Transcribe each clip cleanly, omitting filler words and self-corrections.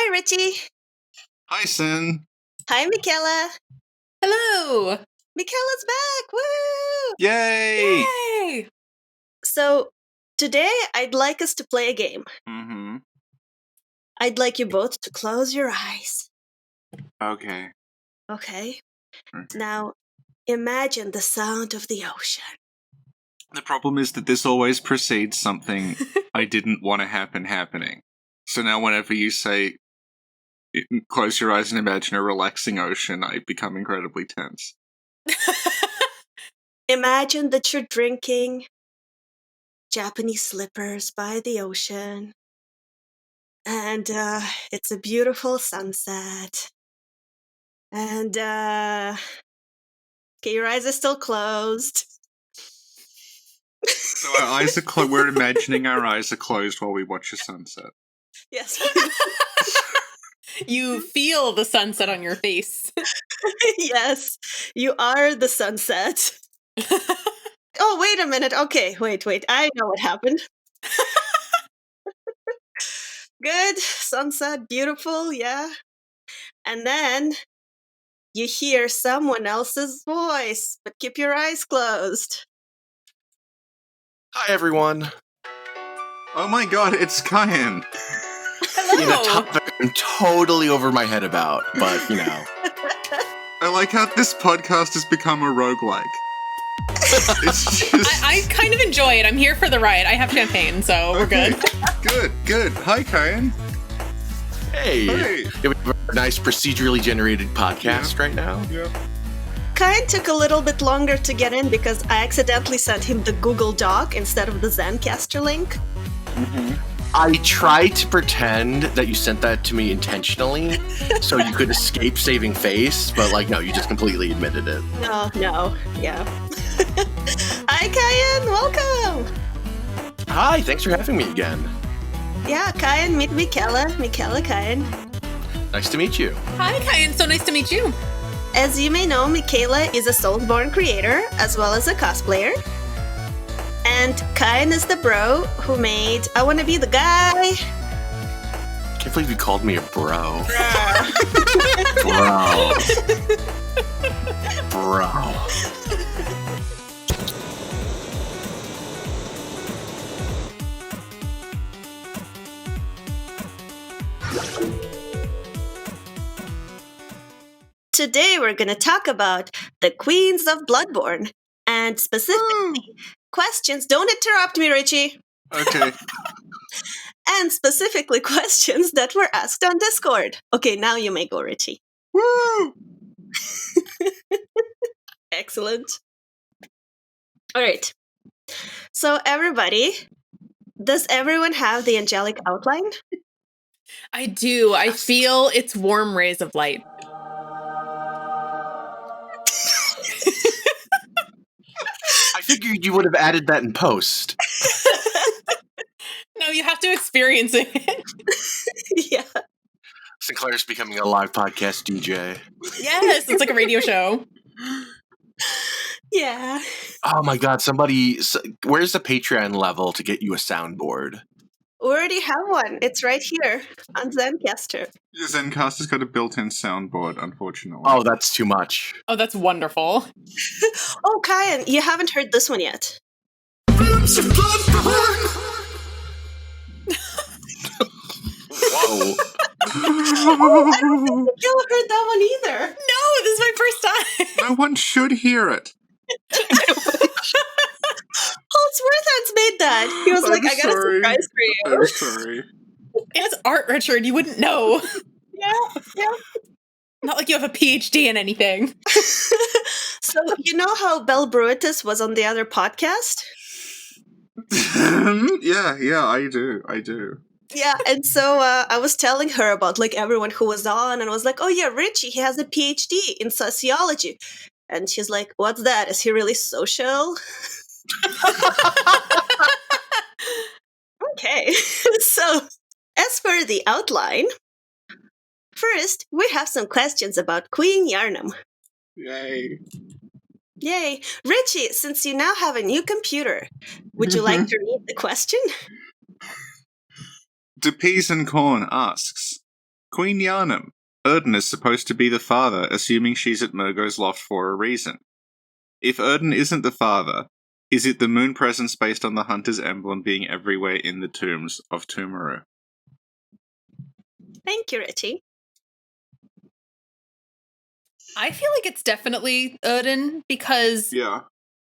Hi, Richie. Hi, Sin. Hi, Michela. Hello. Michela's back. Woo! Yay! Yay! So, today I'd like us to play a game. Mm-hmm. I'd like you both to close your eyes. Okay. Okay? Now, imagine the sound of the ocean. The problem is that this always precedes something I didn't want to happen happening. So now whenever you say, close your eyes and imagine a relaxing ocean, I become incredibly tense. Imagine that you're drinking Japanese slippers by the ocean. And it's a beautiful sunset. And, okay, your eyes are still closed. So our eyes are closed. We're imagining our eyes are closed while we watch a sunset. Yes. You feel the sunset on your face. Yes, you are the sunset. Oh, wait a minute. Okay, wait. I know what happened. Good. Sunset, beautiful, yeah. And then you hear someone else's voice, but keep your eyes closed. Hi, everyone. Oh my god, it's Kayin! Hello. In a topic I'm totally over my head about, but, you know. I like how this podcast has become a roguelike. It's just... I kind of enjoy it. I'm here for the ride. I have champagne, so we're good. Good. Hi, Kayin. Hey. Hey. Yeah, we have a nice procedurally generated podcast right now. Yeah. Kayin took a little bit longer to get in because I accidentally sent him the Google Doc instead of the Zencaster link. Mm-hmm. I tried to pretend that you sent that to me intentionally so you could escape saving face, but, no, you just completely admitted it. No, yeah. Hi, Kayin, welcome! Hi, thanks for having me again. Yeah, Kayin, meet Michela. Michela, Kayin. Nice to meet you. Hi, Kayin. So nice to meet you. As you may know, Michela is a Soulsborne creator, as well as a cosplayer. And Kayin is the bro who made I Wanna Be the Guy. Can't believe you called me a bro. Bro. Today we're going to talk about the Queens of Bloodborne, and specifically questions. Don't interrupt me, Richie. Okay. And specifically questions that were asked on Discord. Okay, now you may go, Richie. Woo! Excellent. All right. So everybody, does everyone have the angelic outline? I do. I feel its warm rays of light. I figured you would have added that in post. No, you have to experience it. Yeah. Sinclair's becoming a live podcast DJ. Yes, it's like a radio show. Yeah. Oh my god, where's the Patreon level to get you a soundboard? We already have one. It's right here on Zencaster. Yeah, Zencaster's got a built-in soundboard, unfortunately. Oh, that's too much. Oh, that's wonderful. Oh, Kayin, you haven't heard this one yet. Queens of Bloodborne! Whoa. I don't think Michela heard that one either. No, this is my first time. No one should hear it. Holtzworthans made that. He was I'm like, I got a sorry. surprise for you. I'm sorry. It's art, Richard. You wouldn't know. Yeah. Not like you have a PhD in anything. So, you know how Bel Bruitus was on the other podcast? yeah, I do. Yeah, and so I was telling her about everyone who was on, and I was like, oh yeah, Richie, he has a PhD in sociology. And she's like, what's that? Is he really social? Okay, so as for the outline, first, we have some questions about Queen Yharnam. Yay. Yay. Richie, since you now have a new computer, would you like to read the question? De Peas and Corn asks, Queen Yharnam. Erden is supposed to be the father, assuming she's at Murgo's loft for a reason. If Erden isn't the father, is it the moon presence based on the hunter's emblem being everywhere in the tombs of Tumaru? Thank you, Richie. I feel like it's definitely Odin because Yeah.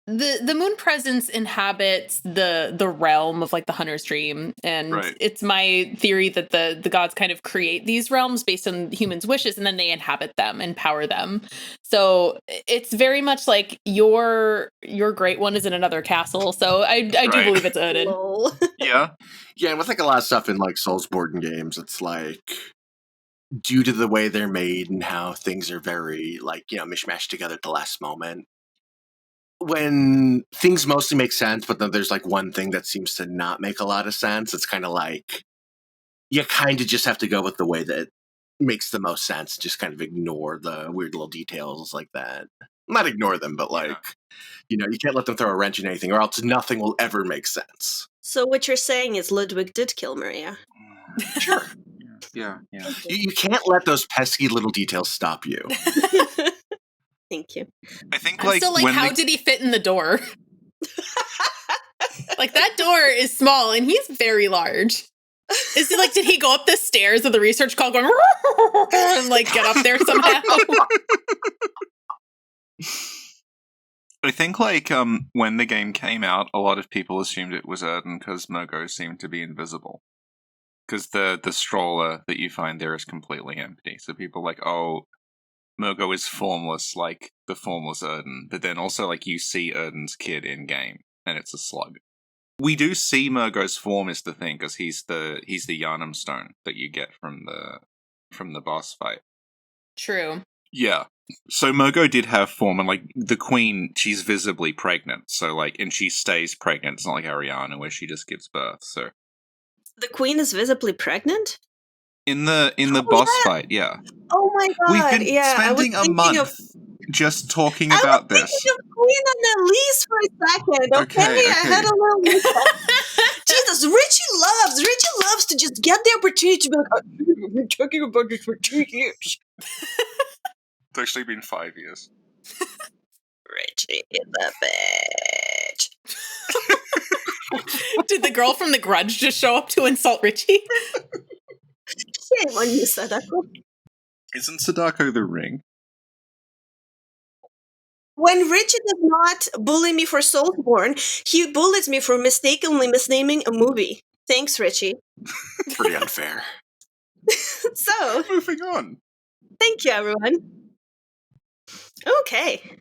the moon presence inhabits the realm of like the hunter's dream, and Right. it's my theory that the gods kind of create these realms based on humans' wishes, and then they inhabit them and power them. So it's very much like your great one is in another castle. So I do Right. believe it's Odin. Lol. Yeah. Yeah, and with like a lot of stuff in like Soulsborne games, it's like due to the way they're made and how things are very like, you know, mishmashed together at the last moment. When things mostly make sense, but then there's like one thing that seems to not make a lot of sense, it's kind of like you kind of just have to go with the way that makes the most sense. Just kind of ignore the weird little details like that. Not ignore them, but like, you know, you can't let them throw a wrench in anything or else nothing will ever make sense. So what you're saying is Ludwig did kill Maria. Sure. Yeah. You can't let those pesky little details stop you. Thank you. I think I'm still like, when how did he fit in the door? Like that door is small and he's very large. Is it like, did he go up the stairs of the research call going and like get up there somehow? I think when the game came out, a lot of people assumed it was Erden because Murgo seemed to be invisible. Because the stroller that you find there is completely empty. So people are like, oh, Murgo is formless like the formless Erden. But then also like you see Erden's kid in game and it's a slug. We do see Murgo's form is the thing because he's the Yharnam stone that you get from the boss fight. True. Yeah. So Murgo did have form, and like the queen, she's visibly pregnant. So like, and she stays pregnant. It's not like Arianna where she just gives birth. So The queen is visibly pregnant? in the boss fight, yeah. Oh my god! We've been I was spending a thinking month of just talking about this. I was thinking of Queen Annalise for a second. Okay, I had a little. Jesus, Richie loves to just get the opportunity to be like, I've been talking about this for 2 years. It's actually been 5 years. Richie is a bitch. Did the girl from The Grudge just show up to insult Richie? Shame on you, Sadako. Isn't Sadako the ring? When Richie does not bully me for Soulsborne, he bullies me for mistakenly misnaming a movie. Thanks, Richie. Pretty unfair. So, Moving on. thank you, everyone. Okay.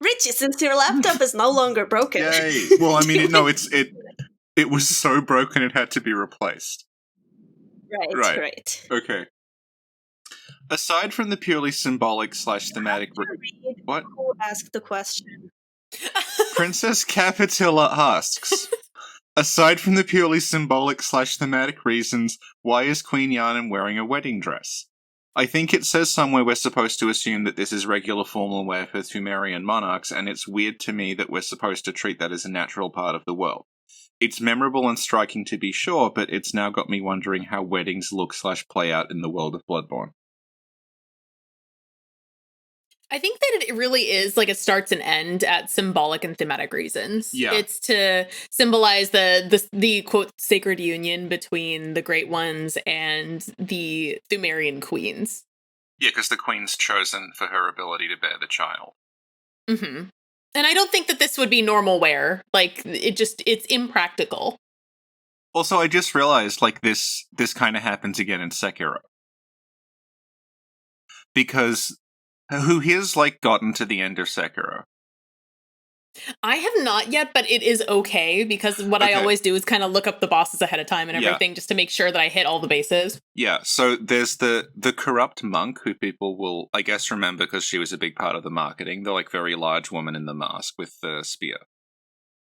Richie, since your laptop is no longer broken. Yay! Well, I mean, it was so broken it had to be replaced. Right. Okay. Aside from the purely symbolic / thematic... What? Who asked the question? Princess Capitilla asks, aside from the purely symbolic / thematic reasons, why is Queen Yharnam wearing a wedding dress? I think it says somewhere we're supposed to assume that this is regular formal wear for Thumerian monarchs, and it's weird to me that we're supposed to treat that as a natural part of the world. It's memorable and striking to be sure, but it's now got me wondering how weddings look / play out in the world of Bloodborne. I think that it really is like a starts and end at symbolic and thematic reasons. Yeah. It's to symbolize the quote sacred union between the Great Ones and the Thumerian queens. Yeah, because the queen's chosen for her ability to bear the child. Mm-hmm. And I don't think that this would be normal wear. Like it's impractical. Also, I just realized like this kind of happens again in Sekiro. Because who has like gotten to the end of Sekiro? I have not yet, but it is okay because what I always do is kind of look up the bosses ahead of time and everything just to make sure that I hit all the bases. Yeah, so there's the corrupt monk who people will, I guess, remember because she was a big part of the marketing. The like very large woman in the mask with the spear.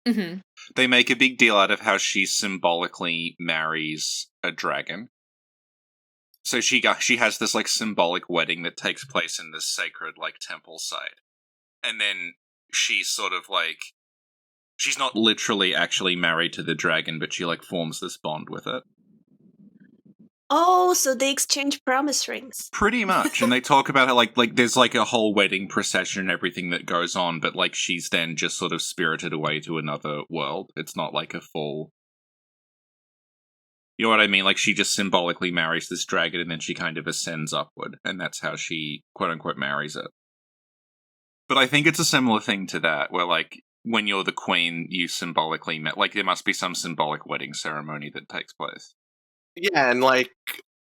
Mm-hmm. They make a big deal out of how she symbolically marries a dragon. So she has this like symbolic wedding that takes place in this sacred like temple site. And then she's sort of like, she's not literally actually married to the dragon, but she like forms this bond with it. Oh, so they exchange promise rings. Pretty much, and they talk about how like there's like a whole wedding procession and everything that goes on, but like she's then just sort of spirited away to another world. It's not like a full. You know what I mean? Like she just symbolically marries this dragon, and then she kind of ascends upward, and that's how she quote unquote marries it. But I think it's a similar thing to that, where like when you're the queen, you symbolically like there must be some symbolic wedding ceremony that takes place. Yeah, and like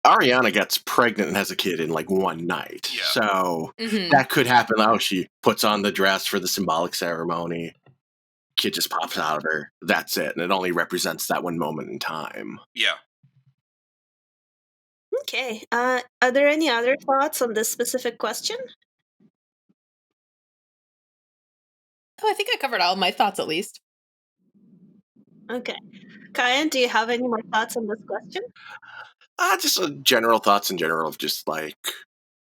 Arianna gets pregnant and has a kid in like one night. Yeah. So that could happen. Oh, she puts on the dress for the symbolic ceremony. Kid just pops out of her. That's it. And it only represents that one moment in time. Yeah. Okay. Are there any other thoughts on this specific question? Oh, I think I covered all of my thoughts at least. Okay. Kayin, do you have any more thoughts on this question? Just general thoughts in general of just like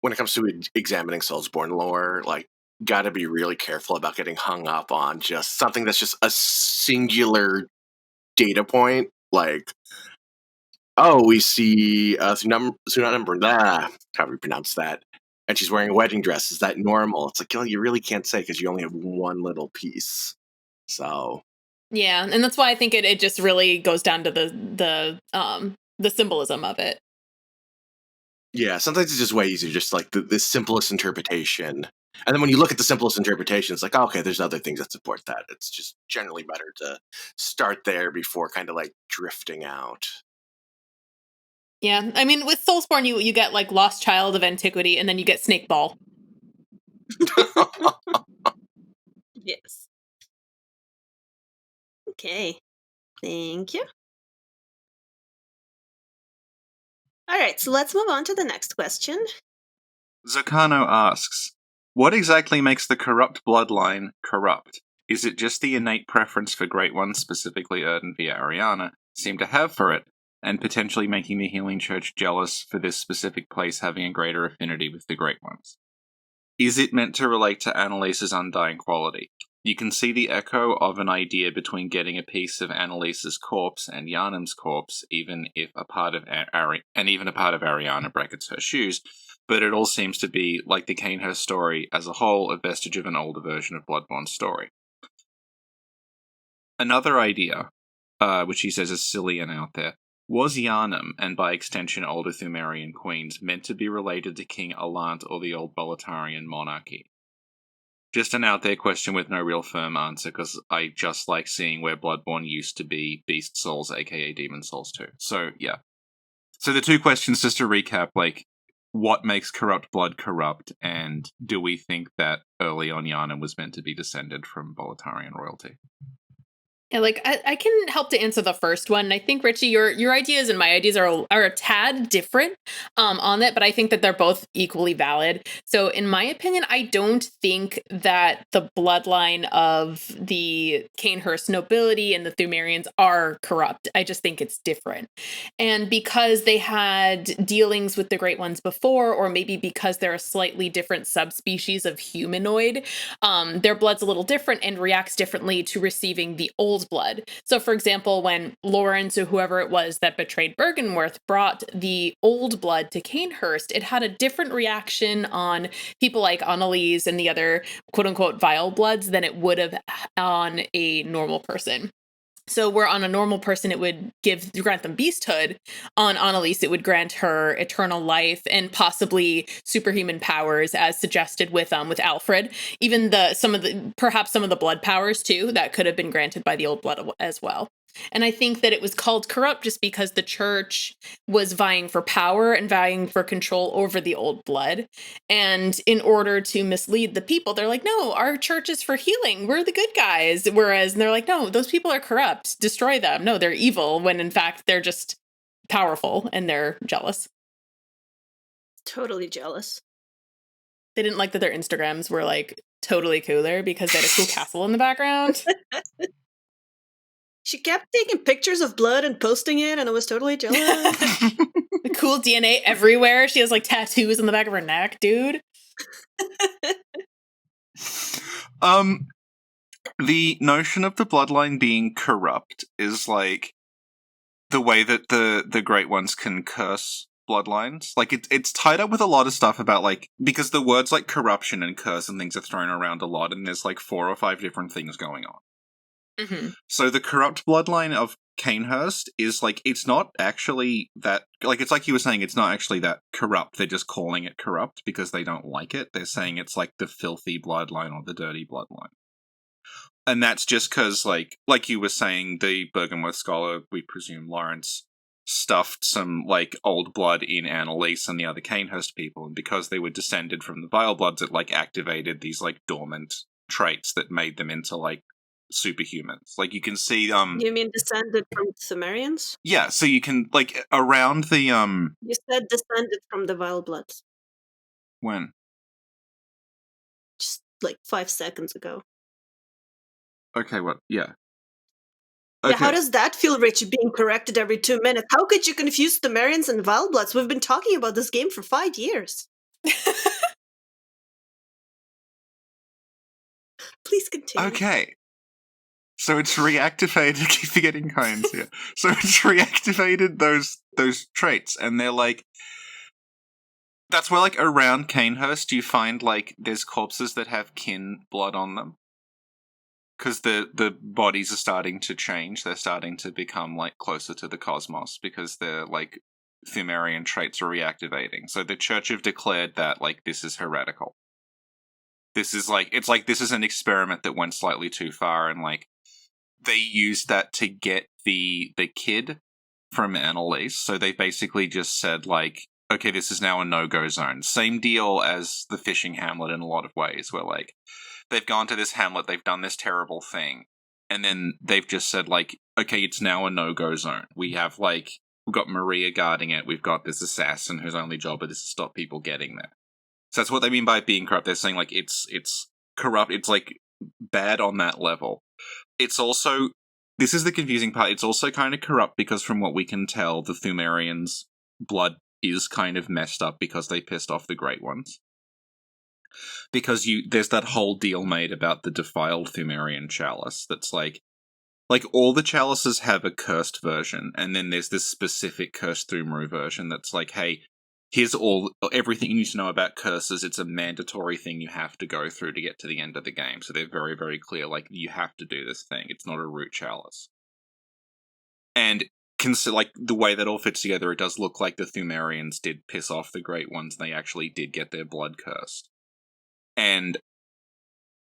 when it comes to examining Soulsborne lore, like gotta be really careful about getting hung up on just something that's just a singular data point. Like, oh, we see Sunanum, how do we pronounce that? And she's wearing a wedding dress. Is that normal? It's like, oh, you really can't say because you only have one little piece. So Yeah, and that's why I think it just really goes down to the symbolism of it. yeah, sometimes it's just way easier, just like the simplest interpretation. And then when you look at the simplest interpretation, it's like, oh, okay, there's other things that support that. It's just generally better to start there before kind of like drifting out. Yeah, I mean, with Soulsborne, you get like Lost Child of Antiquity, and then you get Snakeball. Yes. Okay. Thank you. All right, so let's move on to the next question. Zakano asks, what exactly makes the corrupt bloodline corrupt? Is it just the innate preference for Great Ones, specifically Erden via Arianna, seem to have for it, and potentially making the Healing Church jealous for this specific place having a greater affinity with the Great Ones? Is it meant to relate to Annalise's undying quality? You can see the echo of an idea between getting a piece of Annalise's corpse and Yharnam's corpse, even a part of Arianna brackets her shoes, but it all seems to be, like the Cainhurst story as a whole, a vestige of an older version of Bloodborne's story. Another idea, which he says is silly and out there, was Yharnam, and by extension older Thumerian queens, meant to be related to King Allant or the old Boletarian monarchy? Just an out there question with no real firm answer, because I just like seeing where Bloodborne used to be Beast Souls, aka Demon Souls 2. So, yeah. So the two questions, just to recap, like, what makes corrupt blood corrupt, and do we think that early on Yharnam was meant to be descended from Boletarian royalty? Yeah, like I can help to answer the first one. I think, Richie, your ideas and my ideas are a tad different on that, but I think that they're both equally valid. So in my opinion, I don't think that the bloodline of the Cainhurst nobility and the Thumerians are corrupt. I just think it's different. And because they had dealings with the Great Ones before, or maybe because they're a slightly different subspecies of humanoid, their blood's a little different and reacts differently to receiving the old blood. So, for example, when Lawrence or whoever it was that betrayed Bergenworth brought the old blood to Cainhurst, it had a different reaction on people like Annalise and the other quote-unquote vile bloods than it would have on a normal person. So where on a normal person it would grant them beasthood, on Annalise it would grant her eternal life and possibly superhuman powers, as suggested with Alfred. Even perhaps some of the blood powers too that could have been granted by the old blood as well. And I think that it was called corrupt just because the church was vying for power and vying for control over the old blood. And in order to mislead the people, they're like, no, our church is for healing. We're the good guys. Whereas they're like, no, those people are corrupt. Destroy them. No, they're evil, when in fact they're just powerful and they're jealous. Totally jealous. They didn't like that their Instagrams were like totally cooler because they had a cool castle in the background. She kept taking pictures of blood and posting it, and I was totally jealous. The cool DNA everywhere. She has like tattoos on the back of her neck, dude. The notion of the bloodline being corrupt is like the way that the Great Ones can curse bloodlines. Like, it's tied up with a lot of stuff about, like, because the words like corruption and curse and things are thrown around a lot, and there's like 4 or 5 different things going on. Mm-hmm. So the corrupt bloodline of Cainhurst is, like, it's not actually that, like, it's like you were saying, it's not actually that corrupt. They're just calling it corrupt because they don't like it. They're saying it's like the filthy bloodline or the dirty bloodline. And that's just because, like you were saying, the Bergenworth scholar, we presume Lawrence, stuffed some, like, old blood in Annalise and the other Cainhurst people, and because they were descended from the Vile Bloods, it, like, activated these, like, dormant traits that made them into, like, superhumans. Like, you can see, You mean descended from Sumerians? yeah, so you can, like, around the, You said descended from the Vile Bloods. when? Just, like, 5 seconds ago. Okay, what? Yeah. Yeah, how does that feel, Richie, being corrected every 2 minutes? How could you confuse Sumerians and Vile Bloods? We've been talking about this game for 5 years. Please continue. Okay. So it's reactivated. I keep forgetting kinds here. So it's reactivated those traits, and they're like. That's where, like, around Cainhurst, you find, like, there's corpses that have kin blood on them. Because the bodies are starting to change. They're starting to become, like, closer to the cosmos, because their, like, Pthumerian traits are reactivating. So the Church have declared that, like, this is heretical. This is, like, it's like this is an experiment that went slightly too far, and, like, they used that to get the kid from Annalise. So they basically just said, like, okay, this is now a no-go zone. Same deal as the fishing hamlet in a lot of ways, where, like, they've gone to this hamlet, they've done this terrible thing, and then they've just said, like, okay, it's now a no-go zone. We have, like, we've got Maria guarding it, we've got this assassin whose only job is to stop people getting there. So that's what they mean by being corrupt. They're saying, like, it's corrupt, it's, like, bad on that level. It's also, this is the confusing part, it's also kind of corrupt because from what we can tell, the Pthumerians' blood is kind of messed up because they pissed off the Great Ones. Because there's that whole deal made about the defiled Pthumerian chalice that's like all the chalices have a cursed version, and then there's this specific cursed Thumru version that's like, hey, here's everything you need to know about curses. It's a mandatory thing you have to go through to get to the end of the game. So they're very, very clear, like, you have to do this thing. It's not a root chalice. And like, the way that all fits together, it does look like the Pthumerians did piss off the Great Ones, and they actually did get their blood cursed. And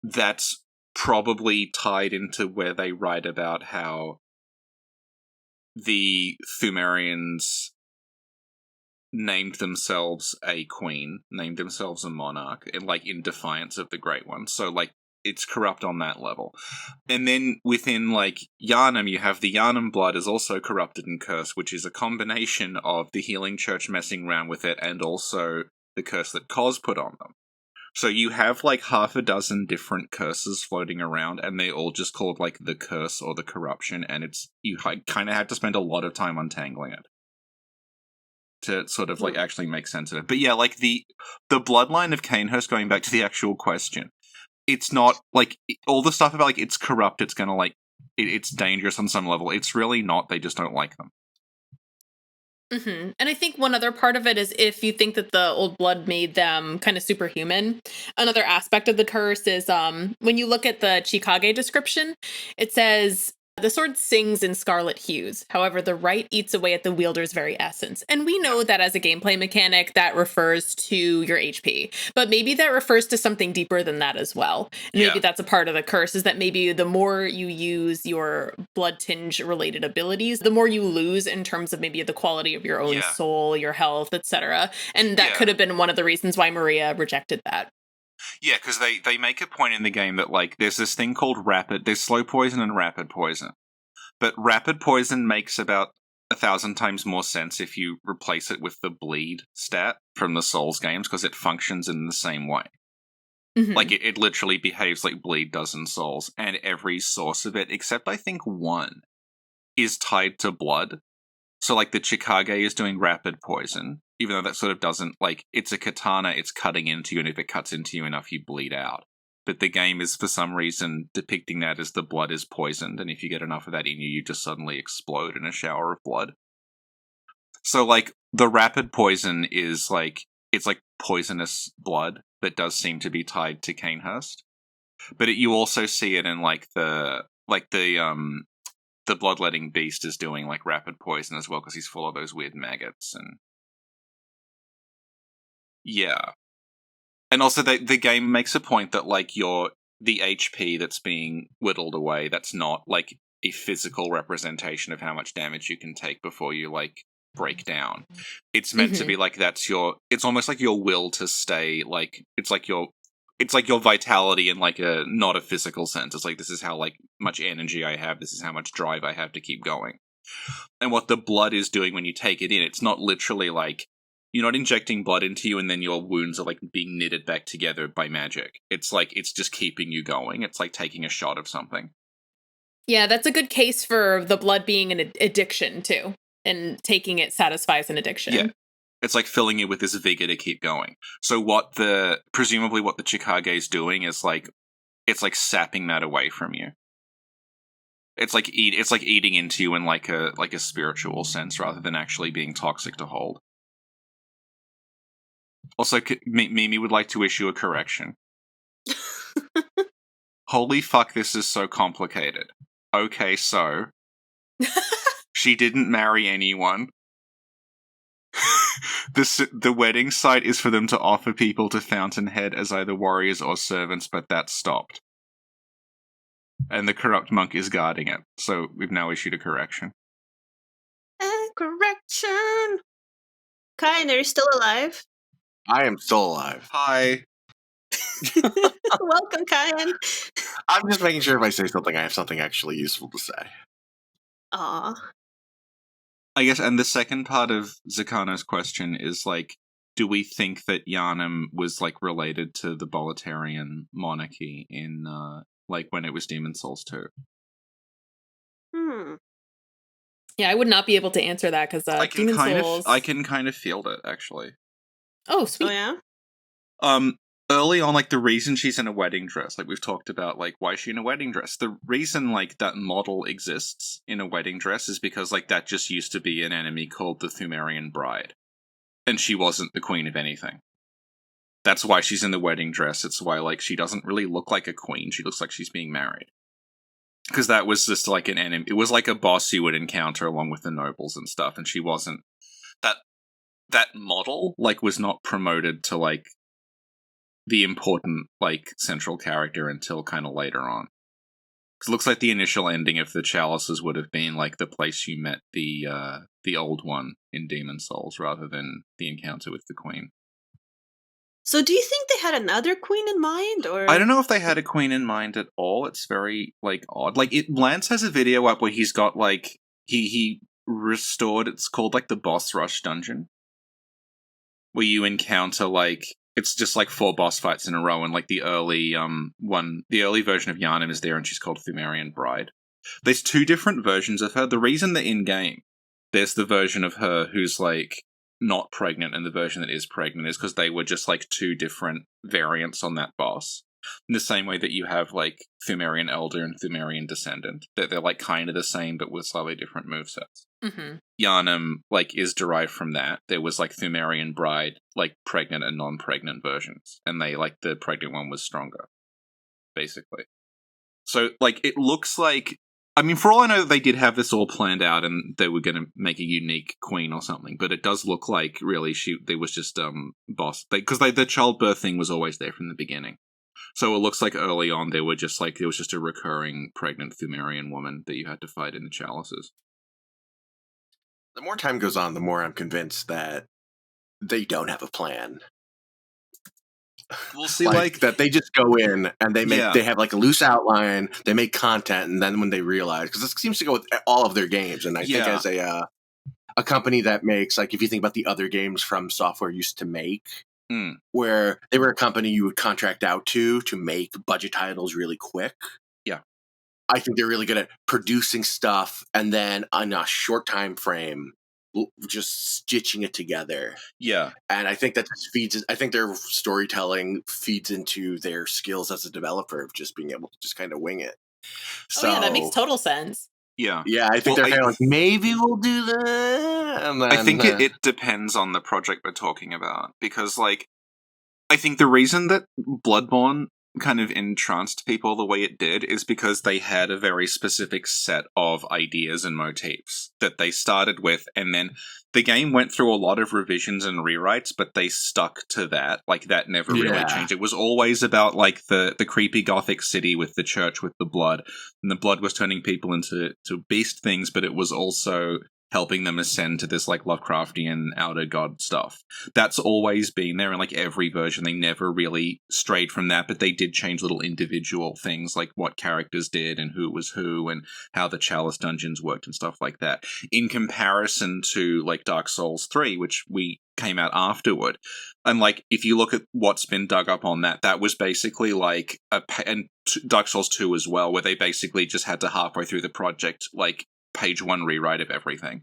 that's probably tied into where they write about how the Pthumerians named themselves a queen, named themselves a monarch, and, like, in defiance of the Great Ones. So, like, it's corrupt on that level. And then within, like, Yharnam, you have the Yharnam blood is also corrupted and cursed, which is a combination of the Healing Church messing around with it and also the curse that Cos put on them. So you have, like, 6 different curses floating around, and they all just called, like, the curse or the corruption, and you kind of had to spend a lot of time untangling it to sort of, like, actually make sense of it. But yeah, like, the bloodline of Cainhurst, going back to the actual question, it's not, like, all the stuff about, like, it's corrupt, it's gonna, like, it's dangerous on some level. It's really not. They just don't like them. Mm-hmm. And I think one other part of it is if you think that the old blood made them kind of superhuman, another aspect of the curse is when you look at the Chikage description, it says, the sword sings in scarlet hues. However, the right eats away at the wielder's very essence. And we know that as a gameplay mechanic, that refers to your HP. But maybe that refers to something deeper than that as well. And maybe that's a part of the curse, is that maybe the more you use your blood tinge related abilities, the more you lose in terms of maybe the quality of your own soul, your health, etc. And that could have been one of the reasons why Maria rejected that. Yeah, because they make a point in the game that, like, there's this thing called there's slow poison and rapid poison. But rapid poison makes about 1,000 times more sense if you replace it with the bleed stat from the Souls games, because it functions in the same way. Mm-hmm. Like, it literally behaves like bleed does in Souls, and every source of it, except I think one, is tied to blood. So, like, the Chikage is doing rapid poison, even though that sort of doesn't, like, it's a katana, it's cutting into you, and if it cuts into you enough, you bleed out. but the game is for some reason depicting that as the blood is poisoned, and if you get enough of that in you, you just suddenly explode in a shower of blood. So, like, the rapid poison is, like, it's like poisonous blood that does seem to be tied to Cainhurst. But you also see it in, like, the bloodletting beast is doing, like, rapid poison as well, because he's full of those weird maggots, and... Yeah. And also, the game makes a point that, like, the HP that's being whittled away, that's not, like, a physical representation of how much damage you can take before you, like, break down. It's meant to be, like, it's almost like your will to stay, like, it's like your vitality in, like, not a physical sense. It's like, this is how, like, much energy I have, this is how much drive I have to keep going. And what the blood is doing when you take it in, it's not literally, like, you're not injecting blood into you and then your wounds are, like, being knitted back together by magic. It's like, it's just keeping you going. It's like taking a shot of something. Yeah, that's a good case for the blood being an addiction, too. And taking it satisfies an addiction. Yeah. It's like filling you with this vigor to keep going. So presumably what the Chikage is doing is, like, it's like sapping that away from you. It's like eating into you in, like a spiritual sense rather than actually being toxic to hold. Also, Mimi would like to issue a correction. Holy fuck, this is so complicated. Okay, so... she didn't marry anyone. The wedding site is for them to offer people to Fountainhead as either warriors or servants, but that stopped. And the corrupt monk is guarding it, so we've now issued a correction. Correction! Kayin, are you still alive? I am still alive. Hi. Welcome, Kayin. I'm just making sure if I say something, I have something actually useful to say. Aw. I guess, and the second part of Zakano's question is, like, do we think that Yharnam was, like, related to the Boletarian monarchy in, like, when it was Demon Souls 2? Yeah, I would not be able to answer that, because Demon Souls... I can kind of feel that, actually. Oh, sweet. Oh, yeah? Early on, like, the reason she's in a wedding dress, like, we've talked about, like, why is she in a wedding dress? The reason, like, that model exists in a wedding dress is because, like, that just used to be an enemy called the Pthumerian Bride. And she wasn't the queen of anything. That's why she's in the wedding dress. It's why, like, she doesn't really look like a queen. She looks like she's being married. Because that was just, like, an enemy. It was like a boss you would encounter along with the nobles and stuff, and she wasn't... That model, like, was not promoted to, like, the important, like, central character until kind of later on. Because it looks like the initial ending of the Chalices would have been, like, the place you met the old one in Demon Souls, rather than the encounter with the queen. So do you think they had another queen in mind, or...? I don't know if they had a queen in mind at all. It's very, like, odd. Like, Lance has a video up where he's got, like, he restored, it's called, like, the Boss Rush Dungeon. Where you encounter, like, it's just, like, 4 boss fights in a row, and, like, the early version of Yharnam is there, and she's called Pthumerian Bride. There's 2 different versions of her. The reason that in-game, there's the version of her who's, like, not pregnant, and the version that is pregnant is because they were just, like, 2 different variants on that boss. In the same way that you have, like, Pthumerian Elder and Pthumerian Descendant. They're like, kind of the same, but with slightly different movesets. Mm-hmm. Yharnam, like, is derived from that. There was, like, Pthumerian Bride, like, pregnant and non-pregnant versions. And they, like, the pregnant one was stronger. Basically. So, like, it looks like... I mean, for all I know, they did have this all planned out and they were going to make a unique queen or something, but it does look like, really, there was just, boss... Because the childbirth thing was always there from the beginning. So it looks like early on there was just a recurring pregnant Pthumerian woman that you had to fight in the Chalices. The more time goes on, the more I'm convinced that they don't have a plan. We'll see, that they just go in and they have like a loose outline, they make content, and then when they realize, because this seems to go with all of their games, and I think as a company that makes, like, if you think about the other games From Software used to make, where they were a company you would contract out to make budget titles really quick. Yeah. I think they're really good at producing stuff and then on a short time frame just stitching it together. Yeah. And I think that I think their storytelling feeds into their skills as a developer of just being able to just kind of wing it. So, yeah, that makes total sense. Yeah. Yeah, I think they're kind of like, maybe we'll do that. And then, I think it depends on the project we're talking about. Because, like, I think the reason that Bloodborne kind of entranced people the way it did is because they had a very specific set of ideas and motifs that they started with, and then the game went through a lot of revisions and rewrites, but they stuck to that. Like, that never really changed. It was always about, like, the creepy gothic city with the church with the blood, and the blood was turning people into beast things, but it was also helping them ascend to this, like, Lovecraftian outer god stuff. That's always been there in, like, every version. They never really strayed from that, but they did change little individual things, like what characters did and who was who and how the Chalice dungeons worked and stuff like that. In comparison to, like, Dark Souls 3, which we came out afterward. And, like, if you look at what's been dug up on that was basically, like, and Dark Souls 2 as well, where they basically just had to halfway through the project, like, page one rewrite of everything.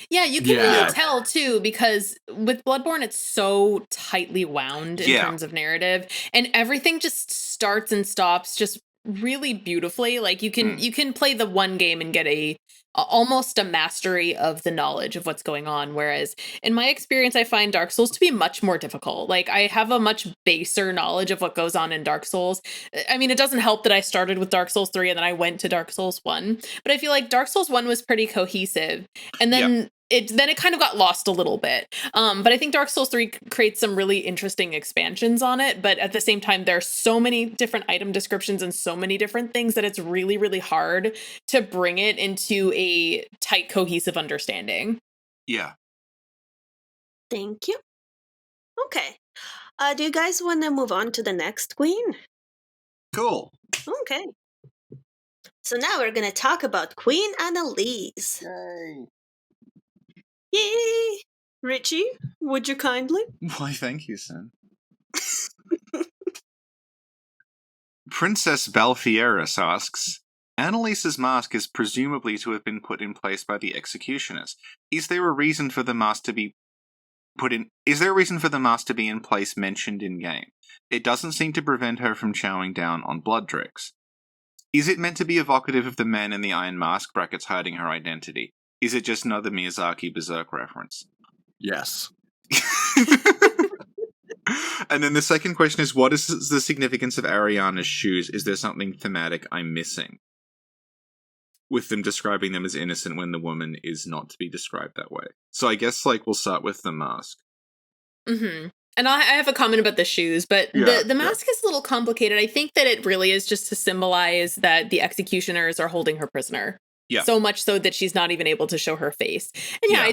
Yeah, you can really tell, too, because with Bloodborne, it's so tightly wound in terms of narrative, and everything just starts and stops just really beautifully. Like, you can play the one game and get almost a mastery of the knowledge of what's going on, whereas in my experience, I find Dark Souls to be much more difficult. Like, I have a much baser knowledge of what goes on in Dark Souls. I mean, it doesn't help that I started with Dark Souls 3 and then I went to Dark Souls 1, but I feel like Dark Souls 1 was pretty cohesive, and then it kind of got lost a little bit. But I think Dark Souls 3 creates some really interesting expansions on it. But at the same time, there are so many different item descriptions and so many different things that it's really, really hard to bring it into a tight, cohesive understanding. Yeah. Thank you. Okay. Do you guys want to move on to the next queen? Cool. Okay. So now we're going to talk about Queen Annalise. Yay. Yay! Richie, would you kindly? Why, thank you, son. Princess Balfieris asks, Annalise's mask is presumably to have been put in place by the executioners. Is there a reason for the mask to be in place mentioned in game? It doesn't seem to prevent her from chowing down on blood drinks. Is it meant to be evocative of the man in the iron mask brackets hiding her identity? Is it just another Miyazaki Berserk reference? Yes. And then the second question is, what is the significance of Arianna's shoes? Is there something thematic I'm missing? With them describing them as innocent when the woman is not to be described that way. So I guess, like, we'll start with the mask. Mm-hmm. And I have a comment about the shoes, but the mask is a little complicated. I think that it really is just to symbolize that the executioners are holding her prisoner. Yeah. So much so that she's not even able to show her face. And I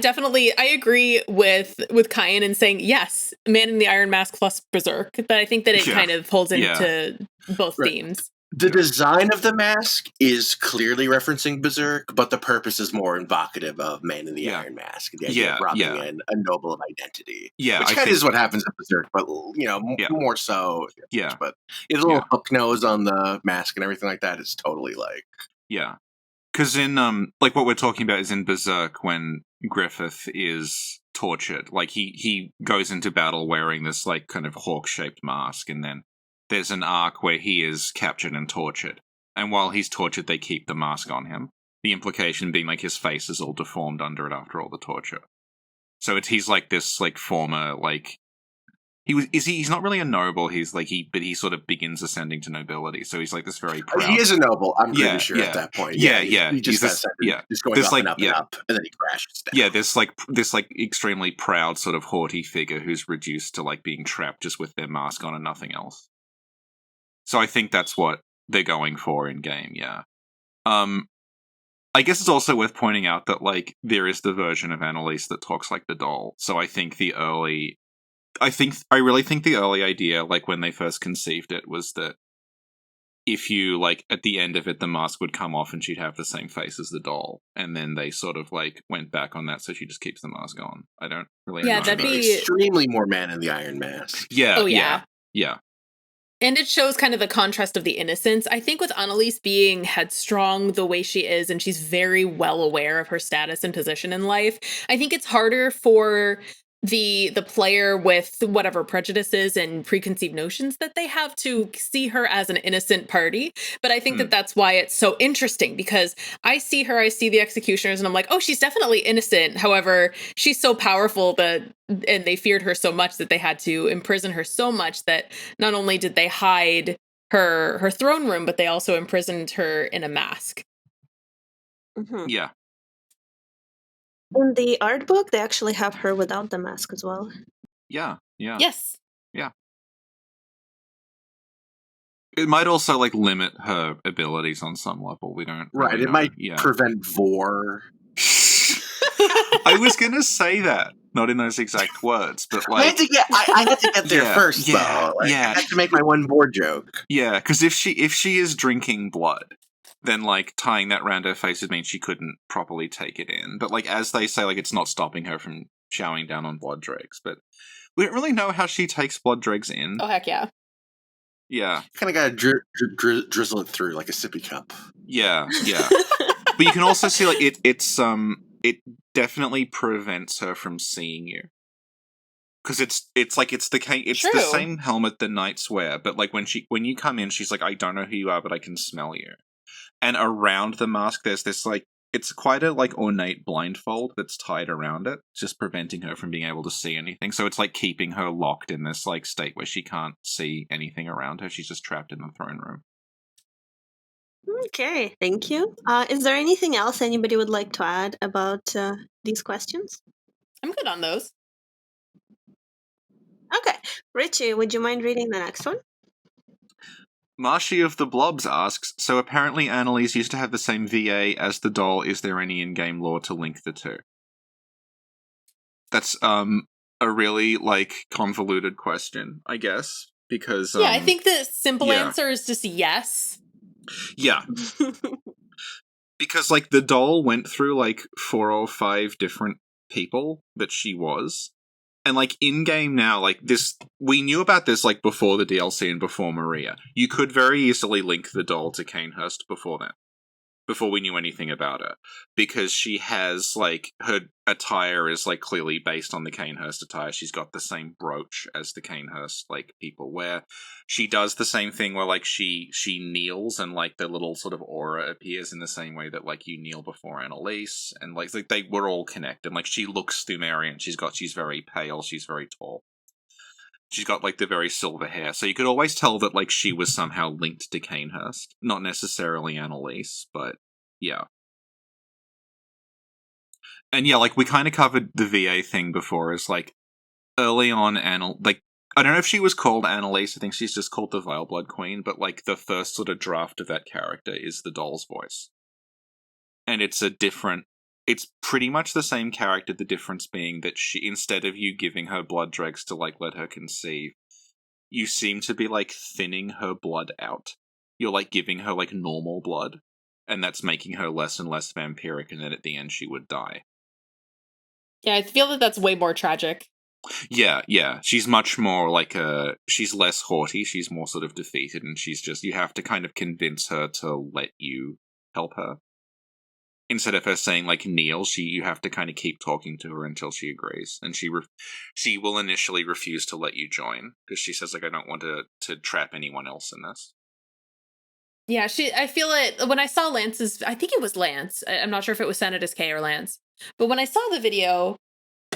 agree with Kayin in saying, yes, Man in the Iron Mask plus Berserk. But I think that it kind of holds into both themes. The design of the mask is clearly referencing Berserk, but the purpose is more evocative of Man in the Iron Mask. The idea of robbing in a noble of identity. Yeah, which kind of is what happens in Berserk, but, more so. Yeah. But his little hook nose on the mask and everything like that is totally like... Yeah. Because in, like, what we're talking about is in Berserk when Griffith is tortured. Like, he goes into battle wearing this, like, kind of hawk-shaped mask, and then there's an arc where he is captured and tortured. And while he's tortured, they keep the mask on him. The implication being, like, his face is all deformed under it after all the torture. So he's, like, this, like, former, like... He's not really a noble, but he sort of begins ascending to nobility, so he's like this very proud... He is a noble, I'm pretty sure, at that point. He just just going up and up and up, and then he crashes down. Yeah, this extremely proud, sort of haughty figure who's reduced to, like, being trapped just with their mask on and nothing else. So I think that's what they're going for in game, yeah. I guess it's also worth pointing out that, like, there is the version of Annalise that talks like the doll, so I really think the early idea, like, when they first conceived it, was that if you, like, at the end of it, the mask would come off and she'd have the same face as the doll. And then they sort of, like, went back on that, so she just keeps the mask on. I don't really know. Yeah, that'd be... extremely more Man in the Iron Mask. Yeah. Oh, yeah. Yeah. And it shows kind of the contrast of the innocence. I think with Annalise being headstrong the way she is, and she's very well aware of her status and position in life, I think it's harder for the player with whatever prejudices and preconceived notions that they have to see her as an innocent party. But I think that that's why it's so interesting, because I see her, I see the executioners, and I'm like, oh, she's definitely innocent. However, she's so powerful and they feared her so much that they had to imprison her so much that not only did they hide her throne room, but they also imprisoned her in a mask. Mm-hmm. Yeah. In the art book, they actually have her without the mask as well. Yeah. Yes. Yeah. It might also like limit her abilities on some level. We don't. Right. Really It know. might Yeah. prevent vor. I was gonna say that, not in those exact words, but like I had to get there first, though. Like, yeah. I had to make my one vor joke. Yeah, because if she is drinking blood, then like tying that around her face would mean she couldn't properly take it in. But like as they say, like it's not stopping her from showering down on blood dregs. But we don't really know how she takes blood dregs in. Oh heck yeah. Yeah. Kind of got to drizzle it through like a sippy cup. Yeah. But you can also see like it definitely prevents her from seeing you. Because it's the same helmet the knights wear, but like when you come in, she's like, I don't know who you are, but I can smell you. And around the mask, there's this like it's quite a like ornate blindfold that's tied around it, just preventing her from being able to see anything. So it's like keeping her locked in this like state where she can't see anything around her. She's just trapped in the throne room. Okay, thank you. Is there anything else anybody would like to add about these questions? I'm good on those. Okay. Richie, would you mind reading the next one? Marshy of the Blobs asks, so apparently Annalise used to have the same VA as the doll. Is there any in-game lore to link the two? That's a really like convoluted question, I guess, because yeah, I think the simple answer is just yes. Yeah. Because like the doll went through like 4 or 5 different people that she was. And like in game now, like this, we knew about this like before the DLC and before Maria. You could very easily link the doll to Cainhurst before then, before we knew anything about her, because she has like her attire is like clearly based on the Cainhurst attire. She's got the same brooch as the Cainhurst like people wear. She does the same thing where like she kneels and like the little sort of aura appears in the same way that like you kneel before Annalise, and like they were all connected. Like she looks Thumerian. She's very pale. She's very tall. She's got like the very silver hair, so you could always tell that like she was somehow linked to Cainhurst. Not necessarily Annalise, but yeah. And yeah, like we kind of covered the VA thing before, as like early on, like I don't know if she was called Annalise. I think she's just called the Vile Blood Queen. But like the first sort of draft of that character is the doll's voice, and it's pretty much the same character. The difference being that she, instead of you giving her blood dregs to like let her conceive, you seem to be like thinning her blood out. You're like giving her like normal blood, and that's making her less and less vampiric, and then at the end she would die. Yeah, I feel that that's way more tragic. Yeah. She's much more like she's less haughty, she's more sort of defeated, and she's just, you have to kind of convince her to let you help her. Instead of her saying like kneel, you have to kind of keep talking to her until she agrees, and she will initially refuse to let you join because she says like, I don't want to trap anyone else in this. Yeah, I feel it when I saw Lance's. I think it was Lance. I'm not sure if it was Senatus K or Lance, but when I saw the video,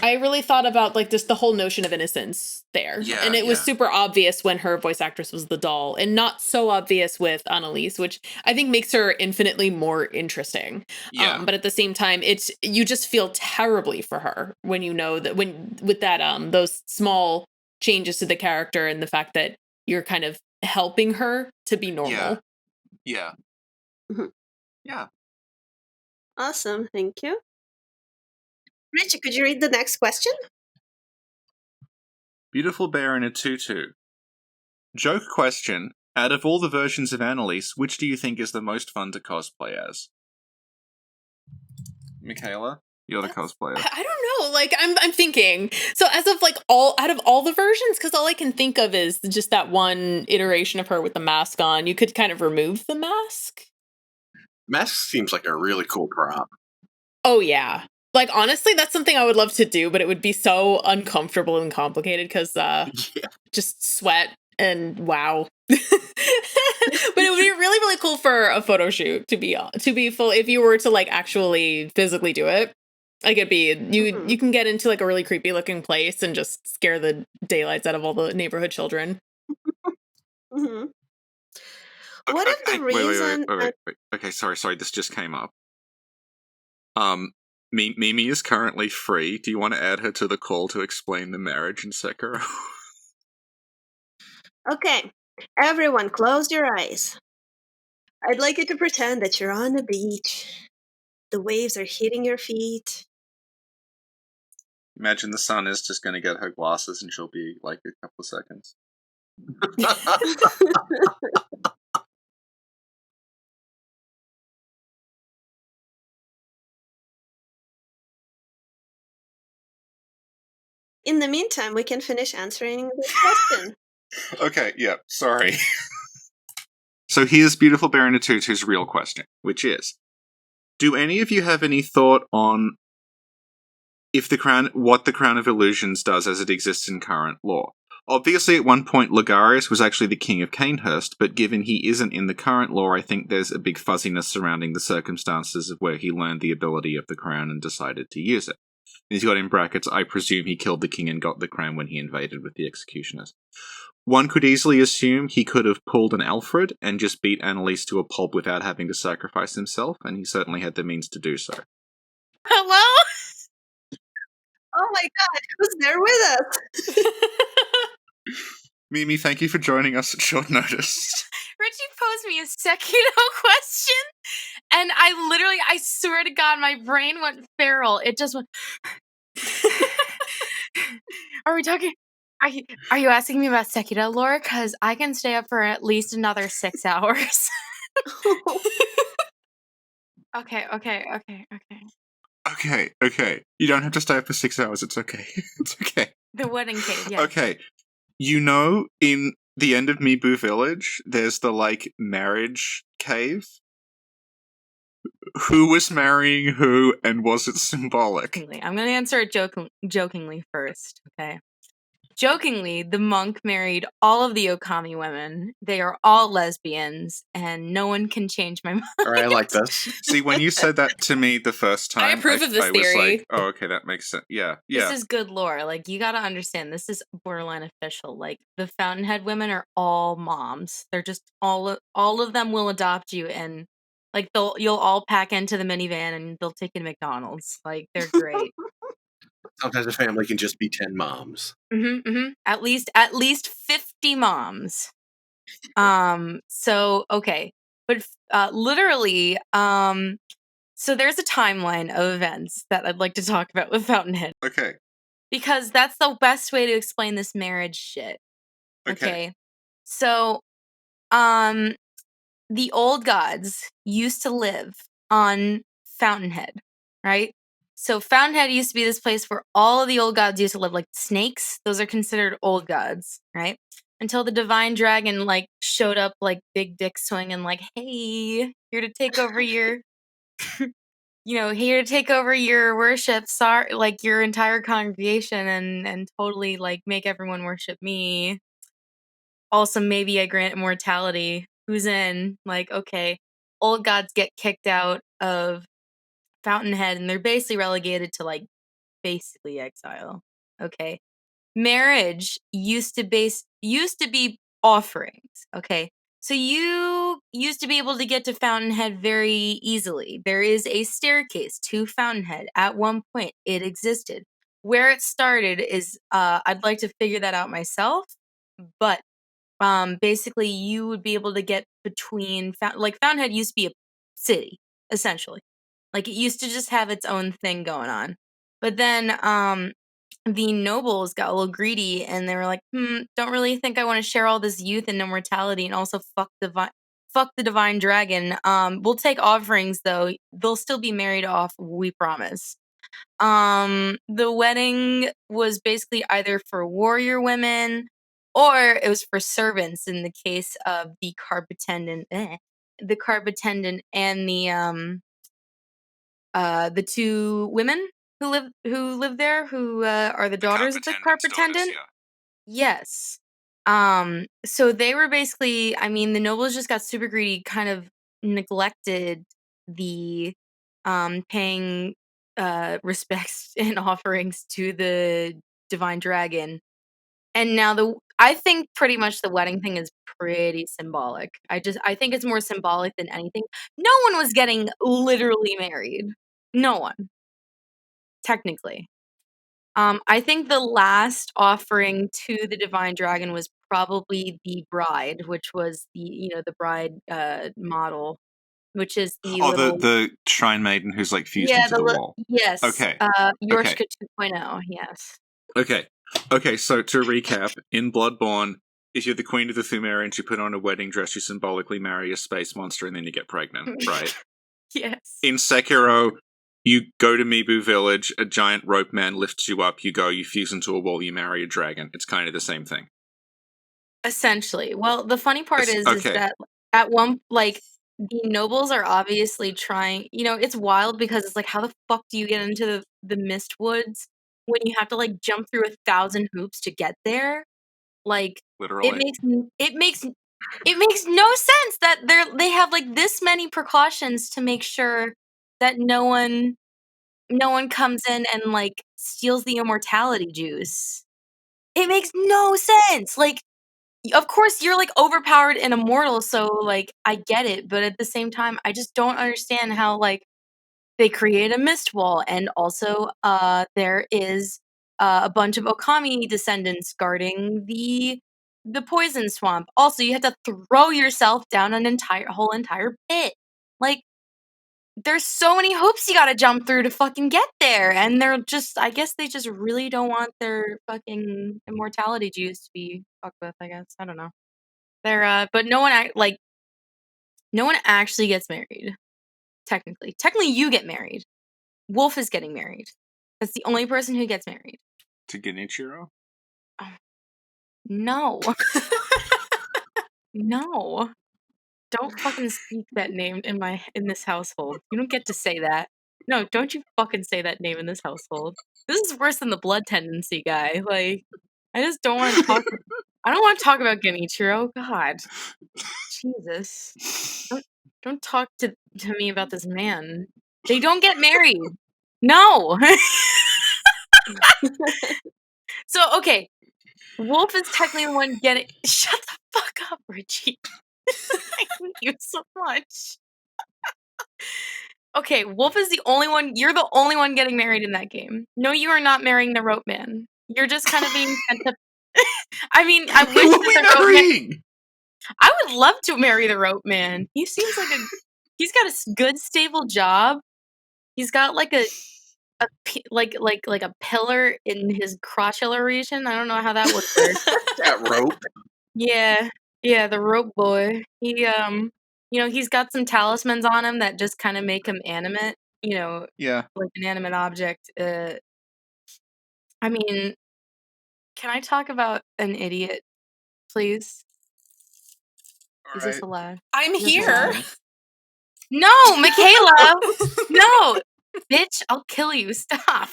I really thought about like just the whole notion of innocence there. Yeah, and it was super obvious when her voice actress was the doll, and not so obvious with Annalise, which I think makes her infinitely more interesting. Yeah. But at the same time, you just feel terribly for her when you know that with that those small changes to the character and the fact that you're kind of helping her to be normal. Yeah. Mm-hmm. Yeah. Awesome, thank you. Richie, could you read the next question? Beautiful Bear in a Tutu. Joke question. Out of all the versions of Annalise, which do you think is the most fun to cosplay as? Michela, you're the cosplayer. I don't Like I'm thinking. So as of like out of all the versions, because all I can think of is just that one iteration of her with the mask on. You could kind of remove the mask. Mask seems like a really cool prop. Oh yeah. Like honestly, that's something I would love to do, but it would be so uncomfortable and complicated because just sweat and wow. But it would be really, really cool for a photo shoot to be full if you were to like actually physically do it. Like it'd be you can get into like a really creepy looking place and just scare the daylights out of all the neighborhood children. Mm-hmm. What if the reason? Wait. Okay, sorry. This just came up. Mimi is currently free. Do you want to add her to the call to explain the marriage in Sekiro? Okay, everyone, close your eyes. I'd like you to pretend that you're on the beach. The waves are hitting your feet. Imagine the sun is just going to get her glasses and she'll be like a couple of seconds. In the meantime, we can finish answering this question. Okay, yeah, sorry. So here's Beautiful Baron Atutu's real question, which is, do any of you have any thought on what the Crown of Illusions does as it exists in current law? Obviously, at one point, Ligarius was actually the king of Canehurst, but given he isn't in the current law, I think there's a big fuzziness surrounding the circumstances of where he learned the ability of the crown and decided to use it. And he's got in brackets, I presume he killed the king and got the crown when he invaded with the executioners. One could easily assume he could have pulled an Alfred and just beat Annalise to a pulp without having to sacrifice himself, and he certainly had the means to do so. Hello? Oh my god, who's there with us? Mimi, thank you for joining us at short notice. Richie posed me a Sekiro question, and I swear to God, my brain went feral. It just went... Are we talking... Are you asking me about Sekiro lore? Because I can stay up for at least another 6 hours. Okay. Okay. You don't have to stay up for 6 hours. It's okay. It's okay. The wedding cake, yes. Okay. You know, in the end of Mibu Village, there's the, like, marriage cave. Who was marrying who, and was it symbolic? I'm going to answer it jokingly first, okay? Jokingly, the monk married all of the Okami women. They are all lesbians, and no one can change my mind. All right, I like this. See, when you said that to me the first time, I approve of this theory. Was like, oh, okay, that makes sense. Yeah. This is good lore. Like, you gotta understand, this is borderline official. Like, the Fountainhead women are all moms. They're just all of them will adopt you, and like you'll all pack into the minivan, and they'll take you to McDonald's. Like, they're great. Sometimes a family can just be 10 moms. At least 50 moms. So okay, but literally, so there's a timeline of events that I'd like to talk about with Fountainhead. Okay. Because that's the best way to explain this marriage shit. Okay. So, the old gods used to live on Fountainhead, right? So Fountainhead used to be this place where all of the old gods used to live, like snakes. Those are considered old gods, right? Until the divine dragon, like, showed up, like, big dick swinging, like, hey, here to take over your, here to take over your worship, sorry, like, your entire congregation and totally, like, make everyone worship me. Also, maybe I grant immortality. Who's in? Like, okay, old gods get kicked out of Fountainhead, and they're basically relegated to, like, basically exile. Okay. Marriage used to be offerings. Okay. So you used to be able to get to Fountainhead very easily. There is a staircase to Fountainhead. At one point, it existed. Where it started is, I'd like to figure that out myself, but basically you would be able to get between, like, Fountainhead used to be a city, essentially. Like, it used to just have its own thing going on. But then the nobles got a little greedy, and they were like, don't really think I want to share all this youth and immortality, and also fuck the divine dragon. We'll take offerings, though. They'll still be married off, we promise. The wedding was basically either for warrior women or it was for servants in the case of the card attendant, and the two women who live there, who are the daughters of the card attendant. Yes. So they were basically, I mean, the nobles just got super greedy, kind of neglected the paying respects and offerings to the divine dragon. And now I think pretty much the wedding thing is pretty symbolic. I think it's more symbolic than anything. No one was getting literally married. No one, technically. I think the last offering to the divine dragon was probably the bride, which was the bride model, which is the little the shrine maiden who's like fused yeah into the wall. yes Okay. Yorshka 2.0, yes. Okay, so to recap, in Bloodborne, if you're the queen of the Thumerians, you put on a wedding dress, you symbolically marry a space monster, and then you get pregnant, right? Yes. In Sekiro, you go to Mibu village, a giant rope man lifts you up, you fuse into a wall, you marry a dragon. It's kind of the same thing. Essentially. Well, the funny part is okay. that at one, like, the nobles are obviously trying, it's wild because it's like, how the fuck do you get into the Mist Woods when you have to, like, jump through 1,000 hoops to get there? Like, Literally. it makes no sense that they have, like, this many precautions to make sure that no one comes in and, like, steals the immortality juice. It makes no sense. Like, of course you're, like, overpowered and immortal, so, like, I get it, but at the same time, I just don't understand how, like, they create a mist wall, and also, there is a bunch of Okami descendants guarding the poison swamp. Also, you have to throw yourself down an entire pit. Like, there's so many hoops you gotta jump through to fucking get there, and I guess they just really don't want their fucking immortality juice to be fucked with, I guess. I don't know. But no one actually gets married. Technically. Technically, you get married. Wolf is getting married. That's the only person who gets married. To Genichiro? No. No. Don't fucking speak that name in this household. You don't get to say that. No, don't you fucking say that name in this household. This is worse than the blood tendency guy. Like, I just don't want to talk. I don't want to talk about Genichiro. God, Jesus, don't talk to me about this man. They don't get married. No. So okay, Wolf is technically the one getting. Shut the fuck up, Richie. I hate you so much. Okay, Wolf is the only one. You're the only one getting married in that game. No, you are not marrying the rope man. You're just kind of being sent to. I mean, I wish that the rope man. I would love to marry the rope man. He seems like he's got a good stable job. He's got like a pillar in his crotchular region. I don't know how that would work. That rope. Yeah, the rope boy. He's got some talismans on him that just kind of make him animate. Yeah, like an animate object. I mean, can I talk about an idiot, please? Is this allowed? I'm here. No, Michela! No! Bitch, I'll kill you. Stop.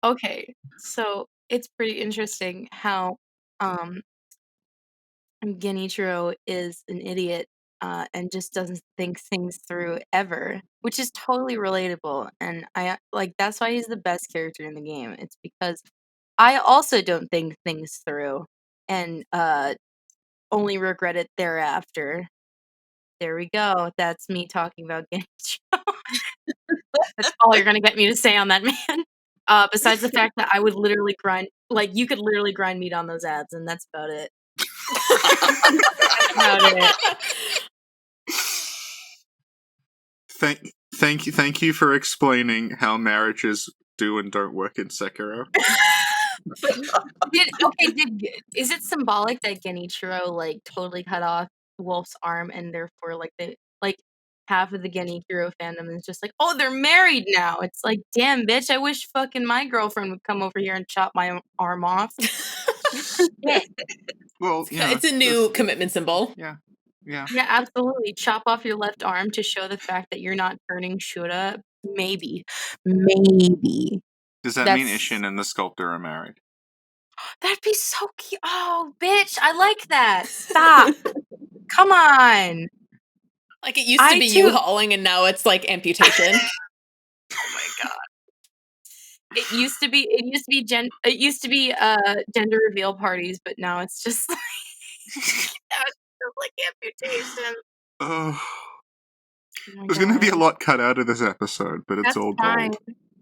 Okay, so it's pretty interesting how Genichiro is an idiot and just doesn't think things through ever, which is totally relatable. And that's why he's the best character in the game. It's because I also don't think things through and only regret it thereafter. There we go. That's me talking about Genichiro. That's all you're gonna get me to say on that man. Besides the fact that I would literally grind, like, you could literally grind meat on those ads, and that's about it. That's about it. Thank you for explaining how marriages do and don't work in Sekiro. Is it symbolic that Genichiro like totally cut off Wolf's arm and therefore half of the Genikiro fandom is just like, oh, they're married now. It's like, damn, bitch, I wish fucking my girlfriend would come over here and chop my arm off. Yeah. Well, yeah, it's a new commitment symbol. Yeah. Yeah, absolutely. Chop off your left arm to show the fact that you're not turning Shura. Maybe. Does that mean Ishin and the sculptor are married? That'd be so cute. Oh, bitch, I like that. Stop. Come on. Like, it used to be U-hauling, and now it's like amputation. Oh my god. It used to be gender reveal parties, but now it's just like amputation. Oh. There's going to be a lot cut out of this episode, but it's all fine. gold.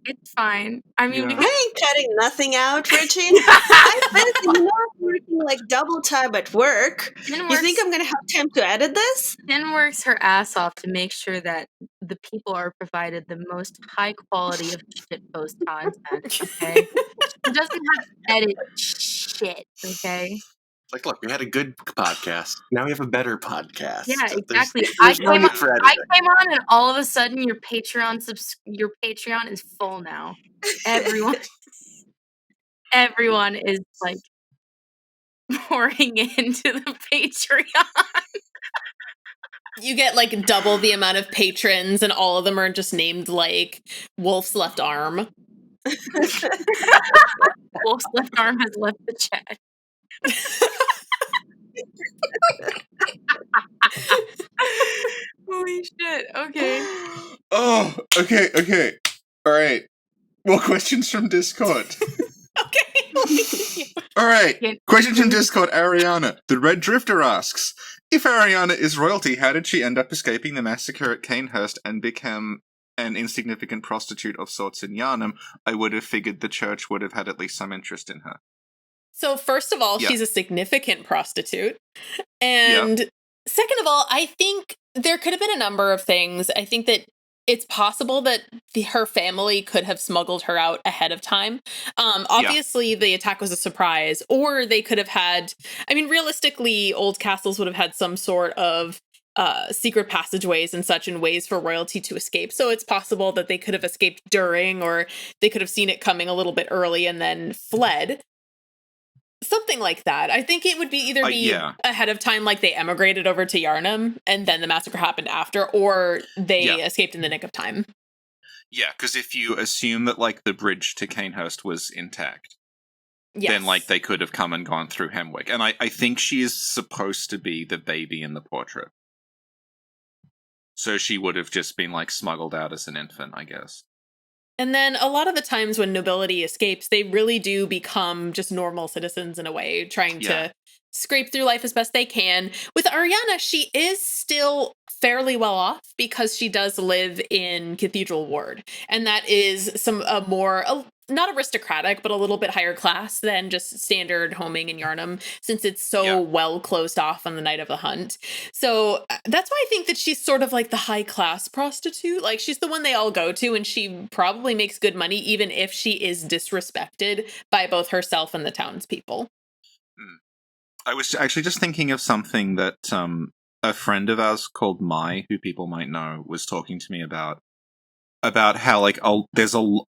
It's fine. I mean, I ain't cutting nothing out, Richie. I'm working like double time at work. You think I'm going to have time to edit this? Jen works her ass off to make sure that the people are provided the most high quality of shitpost content, okay? She doesn't have to edit shit, okay? Like, look, we had a good podcast. Now we have a better podcast. Yeah, exactly. There's no need for editing. I came on, and all of a sudden, your Patreon is full now. Everyone is like pouring into the Patreon. You get like double the amount of patrons, and all of them are just named like Wolf's left arm. Wolf's left arm has left the chat. Holy shit. Okay. Oh, okay. All right. More questions from Discord. Okay. All right. Questions from Discord. Arianna. The Red Drifter asks, if Arianna is royalty, how did she end up escaping the massacre at Canehurst and become an insignificant prostitute of sorts in Yharnam? I would have figured the church would have had at least some interest in her. So first of all, she's a significant prostitute. And second of all, I think there could have been a number of things. I think that it's possible that her family could have smuggled her out ahead of time. Obviously, the attack was a surprise, or they could have had, I mean, realistically, old castles would have had some sort of secret passageways and such, and ways for royalty to escape. So it's possible that they could have escaped during, or they could have seen it coming a little bit early and then fled. Something like that. I think it would be either ahead of time, like they emigrated over to Yharnam and then the massacre happened after, or they escaped in the nick of time. Yeah, because if you assume that like the bridge to Canehurst was intact, then like they could have come and gone through Hemwick. And I think she is supposed to be the baby in the portrait. So she would have just been like smuggled out as an infant, I guess. And then a lot of the times when nobility escapes, they really do become just normal citizens in a way, trying to scrape through life as best they can. With Arianna, she is still fairly well off because she does live in Cathedral Ward. And that is more, not aristocratic, but a little bit higher class than just standard homing in Yharnam, since it's so well closed off on the night of the hunt. So that's why I think that she's sort of like the high class prostitute. Like, she's the one they all go to, and she probably makes good money, even if she is disrespected by both herself and the townspeople. I was actually just thinking of something that a friend of ours called Mai, who people might know, was talking to me about how like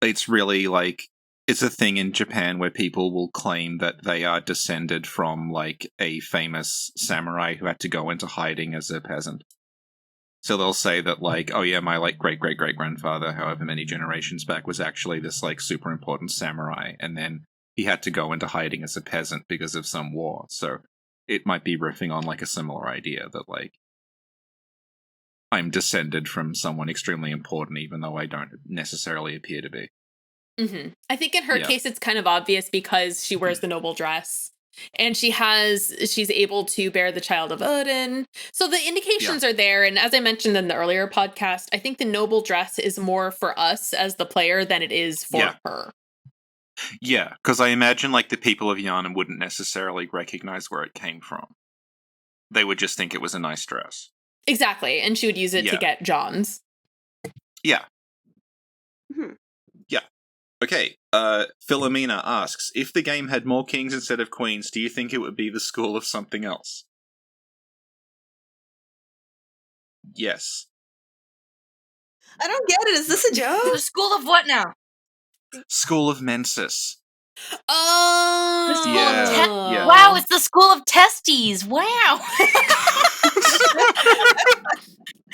it's really like it's a thing in Japan where people will claim that they are descended from like a famous samurai who had to go into hiding as a peasant. So they'll say that like, oh yeah, my like great great great grandfather, however many generations back, was actually this like super important samurai, and then he had to go into hiding as a peasant because of some war. So it might be riffing on like a similar idea that like I'm descended from someone extremely important, even though I don't necessarily appear to be. Mm-hmm. I think in her case, it's kind of obvious because she wears the noble dress and she's able to bear the child of Odin. So the indications are there. And as I mentioned in the earlier podcast, I think the noble dress is more for us as the player than it is for her. Yeah, because I imagine like the people of Yharnam wouldn't necessarily recognize where it came from. They would just think it was a nice dress. Exactly, and she would use it to get John's. Yeah. Yeah. Okay, Philomena asks, if the game had more kings instead of queens, do you think it would be the school of something else? Yes. I don't get it. Is this a The joke? school of what now? School of Mensis. Oh, The school Yeah, yeah. Wow, it's the school of testes. Wow.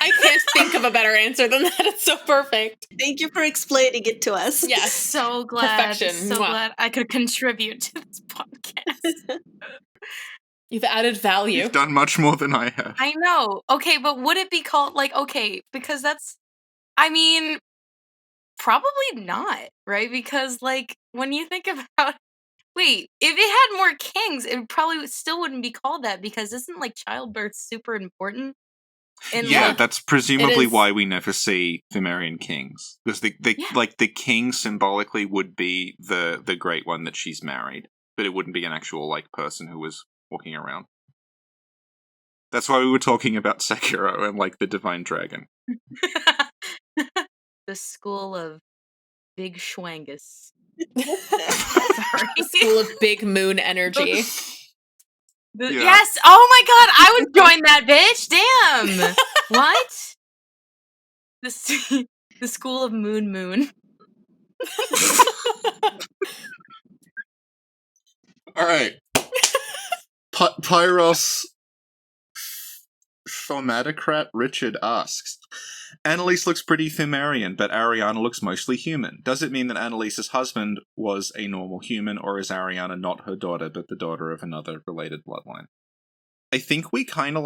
I can't think of a better answer than that. It's so perfect. Thank you for explaining it to us. Yes. So glad. Perfection. So Mwah. glad I could contribute to this podcast. You've added value. You've done much more than I have. I know. Okay, but would it be called because that's I mean probably not, right? Because when you think about wait, if it had more kings, it probably still wouldn't be called that because isn't childbirth super important? Yeah, that's presumably is. why we never see Pthumerian kings. Because the king symbolically would be the great one that she's married, but it wouldn't be an actual person who was walking around. That's why we were talking about Sekiro and the divine dragon. The school of Big Schwangus. Sorry. The school of big moon energy. Yes! Oh my god, I would join that bitch! Damn! What? The school of Moon. Alright. Pyros Phomatocrat Richard asks, Annalise looks pretty Pthumerian, but Arianna looks mostly human. Does it mean that Annalise's husband was a normal human, or is Arianna not her daughter, but the daughter of another related bloodline? I think we kind of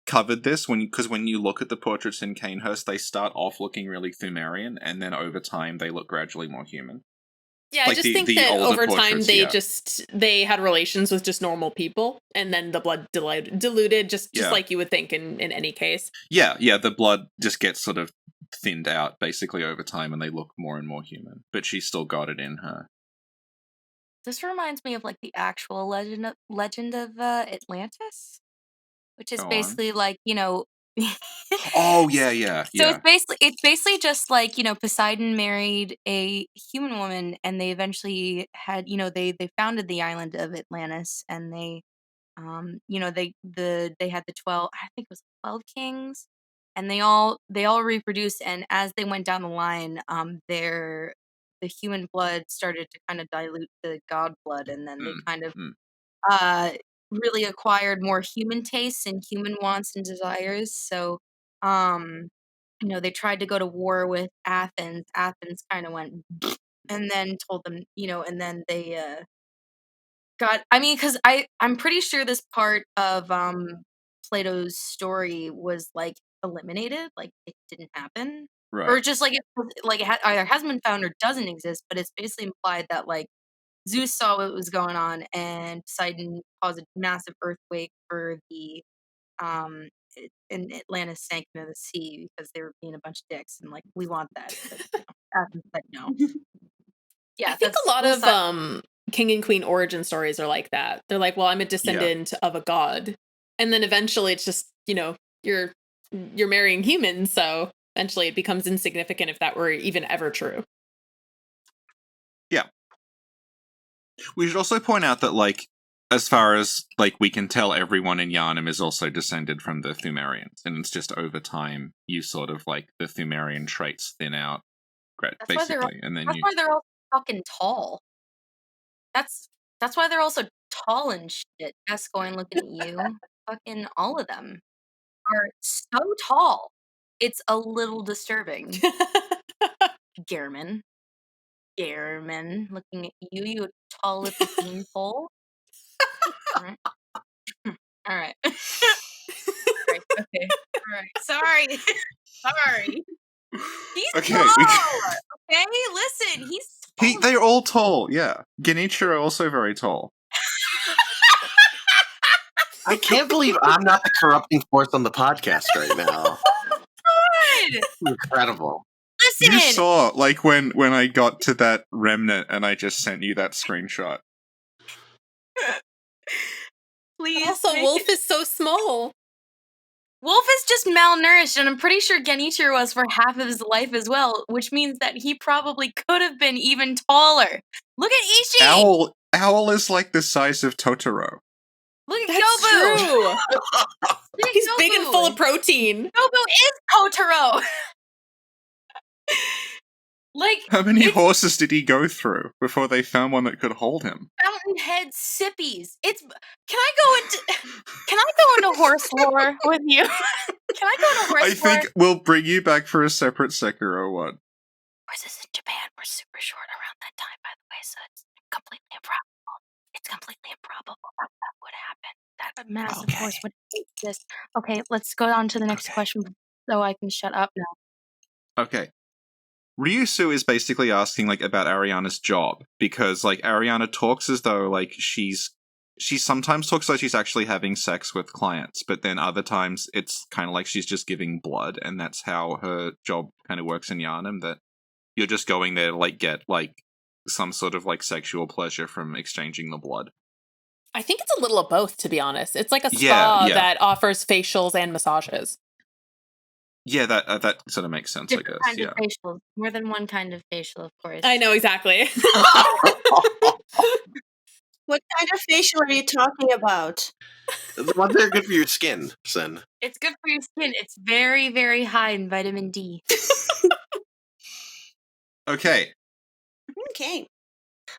covered this because when you look at the portraits in Canehurst, they start off looking really Pthumerian, and then over time they look gradually more human. Yeah, I just think that over time they had relations with just normal people, and then the blood diluted, just like you would think in any case. Yeah, the blood just gets sort of thinned out basically over time, and they look more and more human. But she's still got it in her. This reminds me of the actual legend of Atlantis, which is basically Oh yeah. So it's basically just Poseidon married a human woman, and they eventually had they founded the island of Atlantis, and they they had the 12, I think it was 12 kings, and they all reproduced, and as they went down the line, the human blood started to kind of dilute the god blood, and then they kind of really acquired more human tastes and human wants and desires. So they tried to go to war with Athens. Athens kind of went and then told them, and then they because I'm pretty sure this part of Plato's story was eliminated, it didn't happen. Right. Or just it either hasn't been found or doesn't exist, but it's basically implied that Zeus saw what was going on, and Poseidon caused a massive earthquake for the and Atlantis sank into the sea because they were being a bunch of dicks, and we want that. But, Athens said no. Yeah, I think a lot of king and queen origin stories are like that. They're like, well, I'm a descendant of a god, and then eventually it's just you're marrying humans, so eventually it becomes insignificant if that were even ever true. Yeah. We should also point out that as far as we can tell, everyone in Yharnam is also descended from the Pthumerians, and it's just over time you sort of the Pthumerian traits thin out, basically, and then that's why they're all fucking tall. That's why they're also tall and shit. Gascoigne looking at you. Fucking all of them are so tall. It's a little disturbing. Gehrman looking at you, you tall little beanpole. Alright. Alright. Right, okay. Alright. Sorry. He's okay, tall! Okay, listen, he's tall. They're all tall, yeah. Genichiro are also very tall. I can't believe I'm not the corrupting force on the podcast right now. God! Incredible. Listen! You saw, when I got to that remnant and I just sent you that screenshot. Please. Also, Wolf is so small. Wolf is just malnourished, and I'm pretty sure Genichiro was for half of his life as well, which means that he probably could have been even taller. Look at Ishi! Owl is the size of Totoro. Look at That's Gobu! True. He's big and full of protein. Gobu is Totoro! Like, How many it's horses did he go through before they found one that could hold him? Fountainhead sippies. Can I go into horse lore with you? Can I go into horse I lore? think we'll bring you back for a separate Sekiro one. Horses in Japan were super short around that time, by the way, so it's completely improbable. It's completely improbable that would happen. That a massive horse would exist. Okay, let's go on to the next question so I can shut up now. Okay. Ryusu is basically asking, like, about Arianna's job, because, like, Arianna talks as though, like, she sometimes talks like she's actually having sex with clients, but then other times it's kind of like she's just giving blood, and that's how her job kind of works in Yharnam, that you're just going there to, like, get, like, some sort of, like, sexual pleasure from exchanging the blood. I think it's a little of both, to be honest. It's like a spa that offers facials and massages. Yeah, that sort of makes sense, Different I guess. Kind of facial. More than one kind of facial, of course. I know, exactly. What kind of facial are you talking about? The ones that are good for your skin, Sin. It's good for your skin. It's very, very high in vitamin D. Okay. Okay.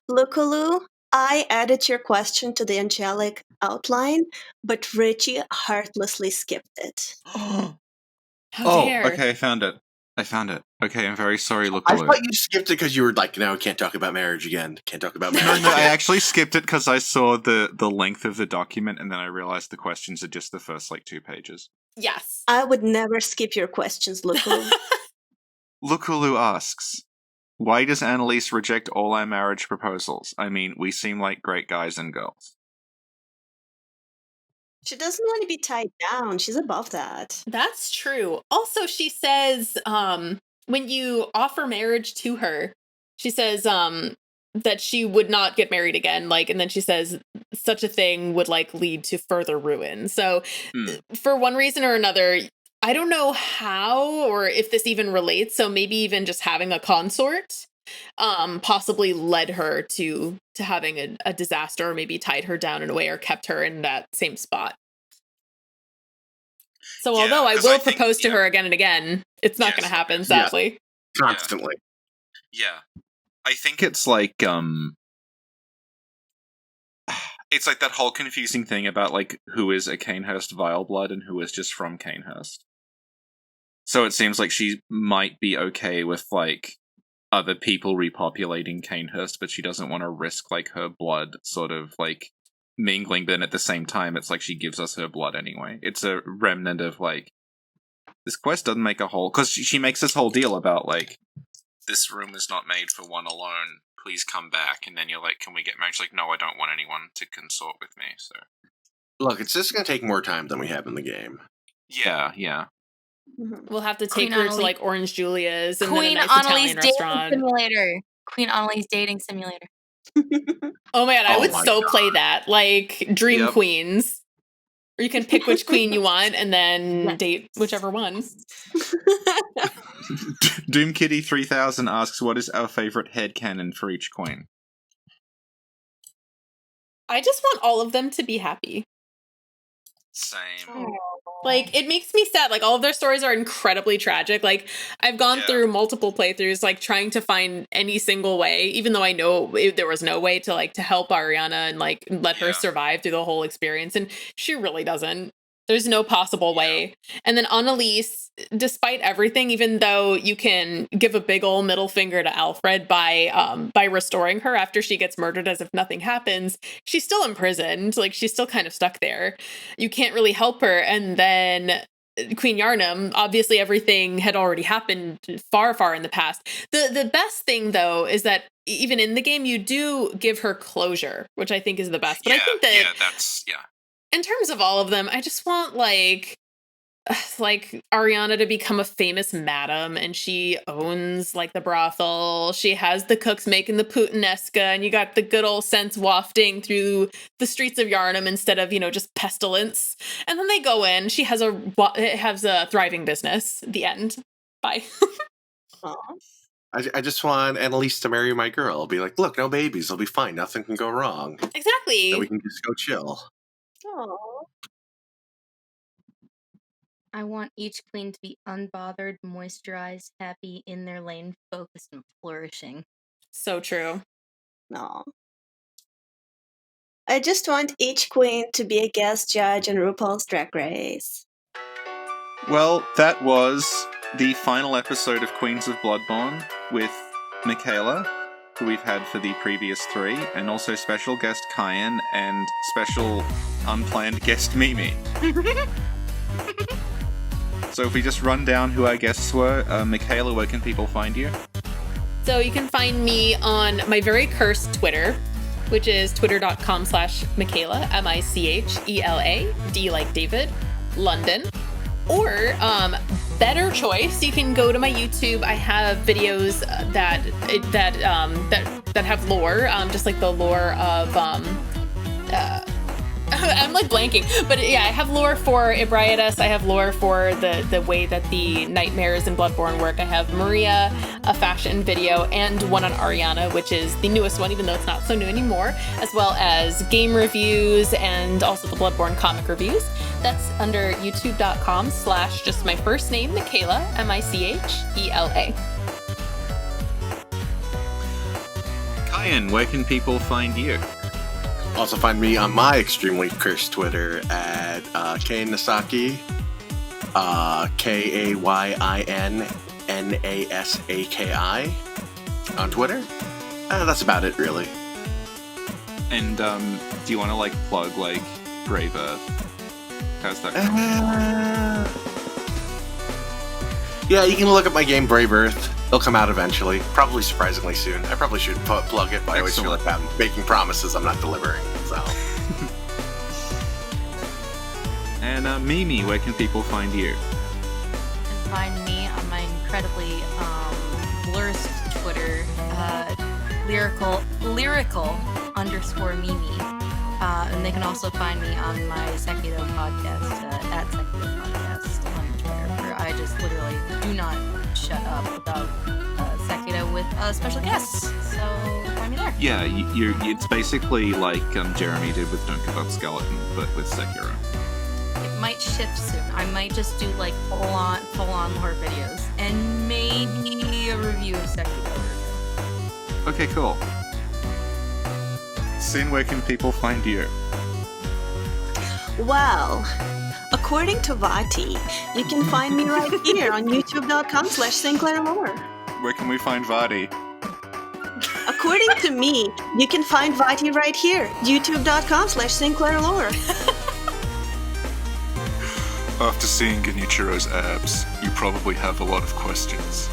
Lukulu, I added your question to the angelic outline, but Richie heartlessly skipped it. How dare. Okay, I found it. Okay, I'm very sorry, look. I thought you skipped it because you were like, no, can't talk about marriage again. Can't talk about marriage. No, I actually skipped it because I saw the length of the document, and then I realized the questions are just the first, like, 2 pages. Yes. I would never skip your questions, Lukulu. Lukulu asks, why does Annalise reject all our marriage proposals? I mean, we seem like great guys and girls. She doesn't want to be tied down. She's above that. That's true. Also, she says, when you offer marriage to her, she says, that she would not get married again. Like, and then she says such a thing would, like, lead to further ruin. So for one reason or another, I don't know how or if this even relates. So maybe even just having a consort possibly led her to having a disaster, or maybe tied her down in a way or kept her in that same spot. So although I will propose to her again and again, it's not going to happen, sadly. Constantly. Yeah. I think it's like, it's like that whole confusing thing about, like, who is a Canehurst Vileblood and who is just from Canehurst. So it seems like she might be okay with, like, other people repopulating Canehurst, but she doesn't want to risk, like, her blood sort of, like, mingling, but then at the same time, it's like she gives us her blood anyway. It's a remnant of, like, this quest doesn't make a whole... Because she makes this whole deal about, like, this room is not made for one alone, please come back, and then you're like, can we get married? She's like, no, I don't want anyone to consort with me, so... Look, it's just going to take more time than we have in the game. Yeah. We'll have to take Queen her Annalise. to, like, Orange Julia's and Queen then a nice Annalise Italian dating restaurant. simulator. Queen Annalise dating simulator. Oh my god, I would my so God. play that. Like, Dream Queens. Or you can pick which queen you want and then date whichever one. Doomkitty 3000 asks, what is our favorite headcanon for each queen? I just want all of them to be happy. Same. Like, it makes me sad. Like, all of their stories are incredibly tragic. Like, I've gone through multiple playthroughs, like, trying to find any single way, even though I know there was no way to, like, to help Arianna and, like, let her survive through the whole experience. And she really doesn't. There's no possible way. And then Annalise, despite everything, even though you can give a big ol' middle finger to Alfred by restoring her after she gets murdered as if nothing happens, she's still imprisoned. Like, she's still kind of stuck there. You can't really help her. And then Queen Yharnam, obviously everything had already happened far, far in the past. The best thing, though, is that even in the game, you do give her closure, which I think is the best. But I think that in terms of all of them, I just want, like Arianna to become a famous madam, and she owns, like, the brothel. She has the cooks making the puttanesca, and you got the good old scents wafting through the streets of Yharnam instead of, just pestilence. And then they go in. She has a thriving business. The end. Bye. I just want Annalise to marry my girl. I'll be like, look, no babies. It'll be fine. Nothing can go wrong. Exactly. Then we can just go chill. Aww. I want each queen to be unbothered, moisturized, happy, in their lane, focused, and flourishing. So true. No. I just want each queen to be a guest judge on RuPaul's Drag Race. Well, that was the final episode of Queens of Bloodborne with Michela, who we've had for the previous 3, and also special guest Kayin and special unplanned guest Mimi. So if we just run down who our guests were, Michela, where can people find you? So you can find me on my very cursed Twitter, which is twitter.com/Michela, Michela, D like David, London. Or, better choice, you can go to my YouTube. I have videos that have lore, just like the lore of, I'm like blanking, but yeah, I have lore for Ebrietas. I have lore for the way that the nightmares in Bloodborne work. I have Maria, a fashion video, and one on Arianna, which is the newest one, even though it's not so new anymore, as well as game reviews and also the Bloodborne comic reviews. That's under youtube.com/ just my first name, Michela, Michela. Kayin, where can people find you? Also find me on my extremely cursed Twitter at Kayin Nasaki, KayinnNasaki on Twitter. That's about it, really. And do you want to plug Brave Earth? How's that going? Yeah, you can look up my game Brave Earth. It'll come out eventually, probably surprisingly soon. I probably should plug it, but I always feel like I'm making promises I'm not delivering. So. And Mimi, where can people find you? You can find me on my incredibly blurst Twitter, lyrical_Mimi. And they can also find me on my Sekiro podcast, at Sekiro Podcast on Twitter, where I just literally do not shut up about Sekiro with special guests. So find me there. Yeah, it's basically like Jeremy did with Don't Give Up Skeleton, but with Sekiro. It might shift soon. I might just do full on lore videos and maybe a review of Sekiro. Okay, cool. Sin, where can people find you? Well, according to Vati, you can find me right here on youtube.com/SinclairLore. Where can we find Vati? According to me, you can find Vati right here, youtube.com/SinclairLore. After seeing Genichiro's abs, you probably have a lot of questions.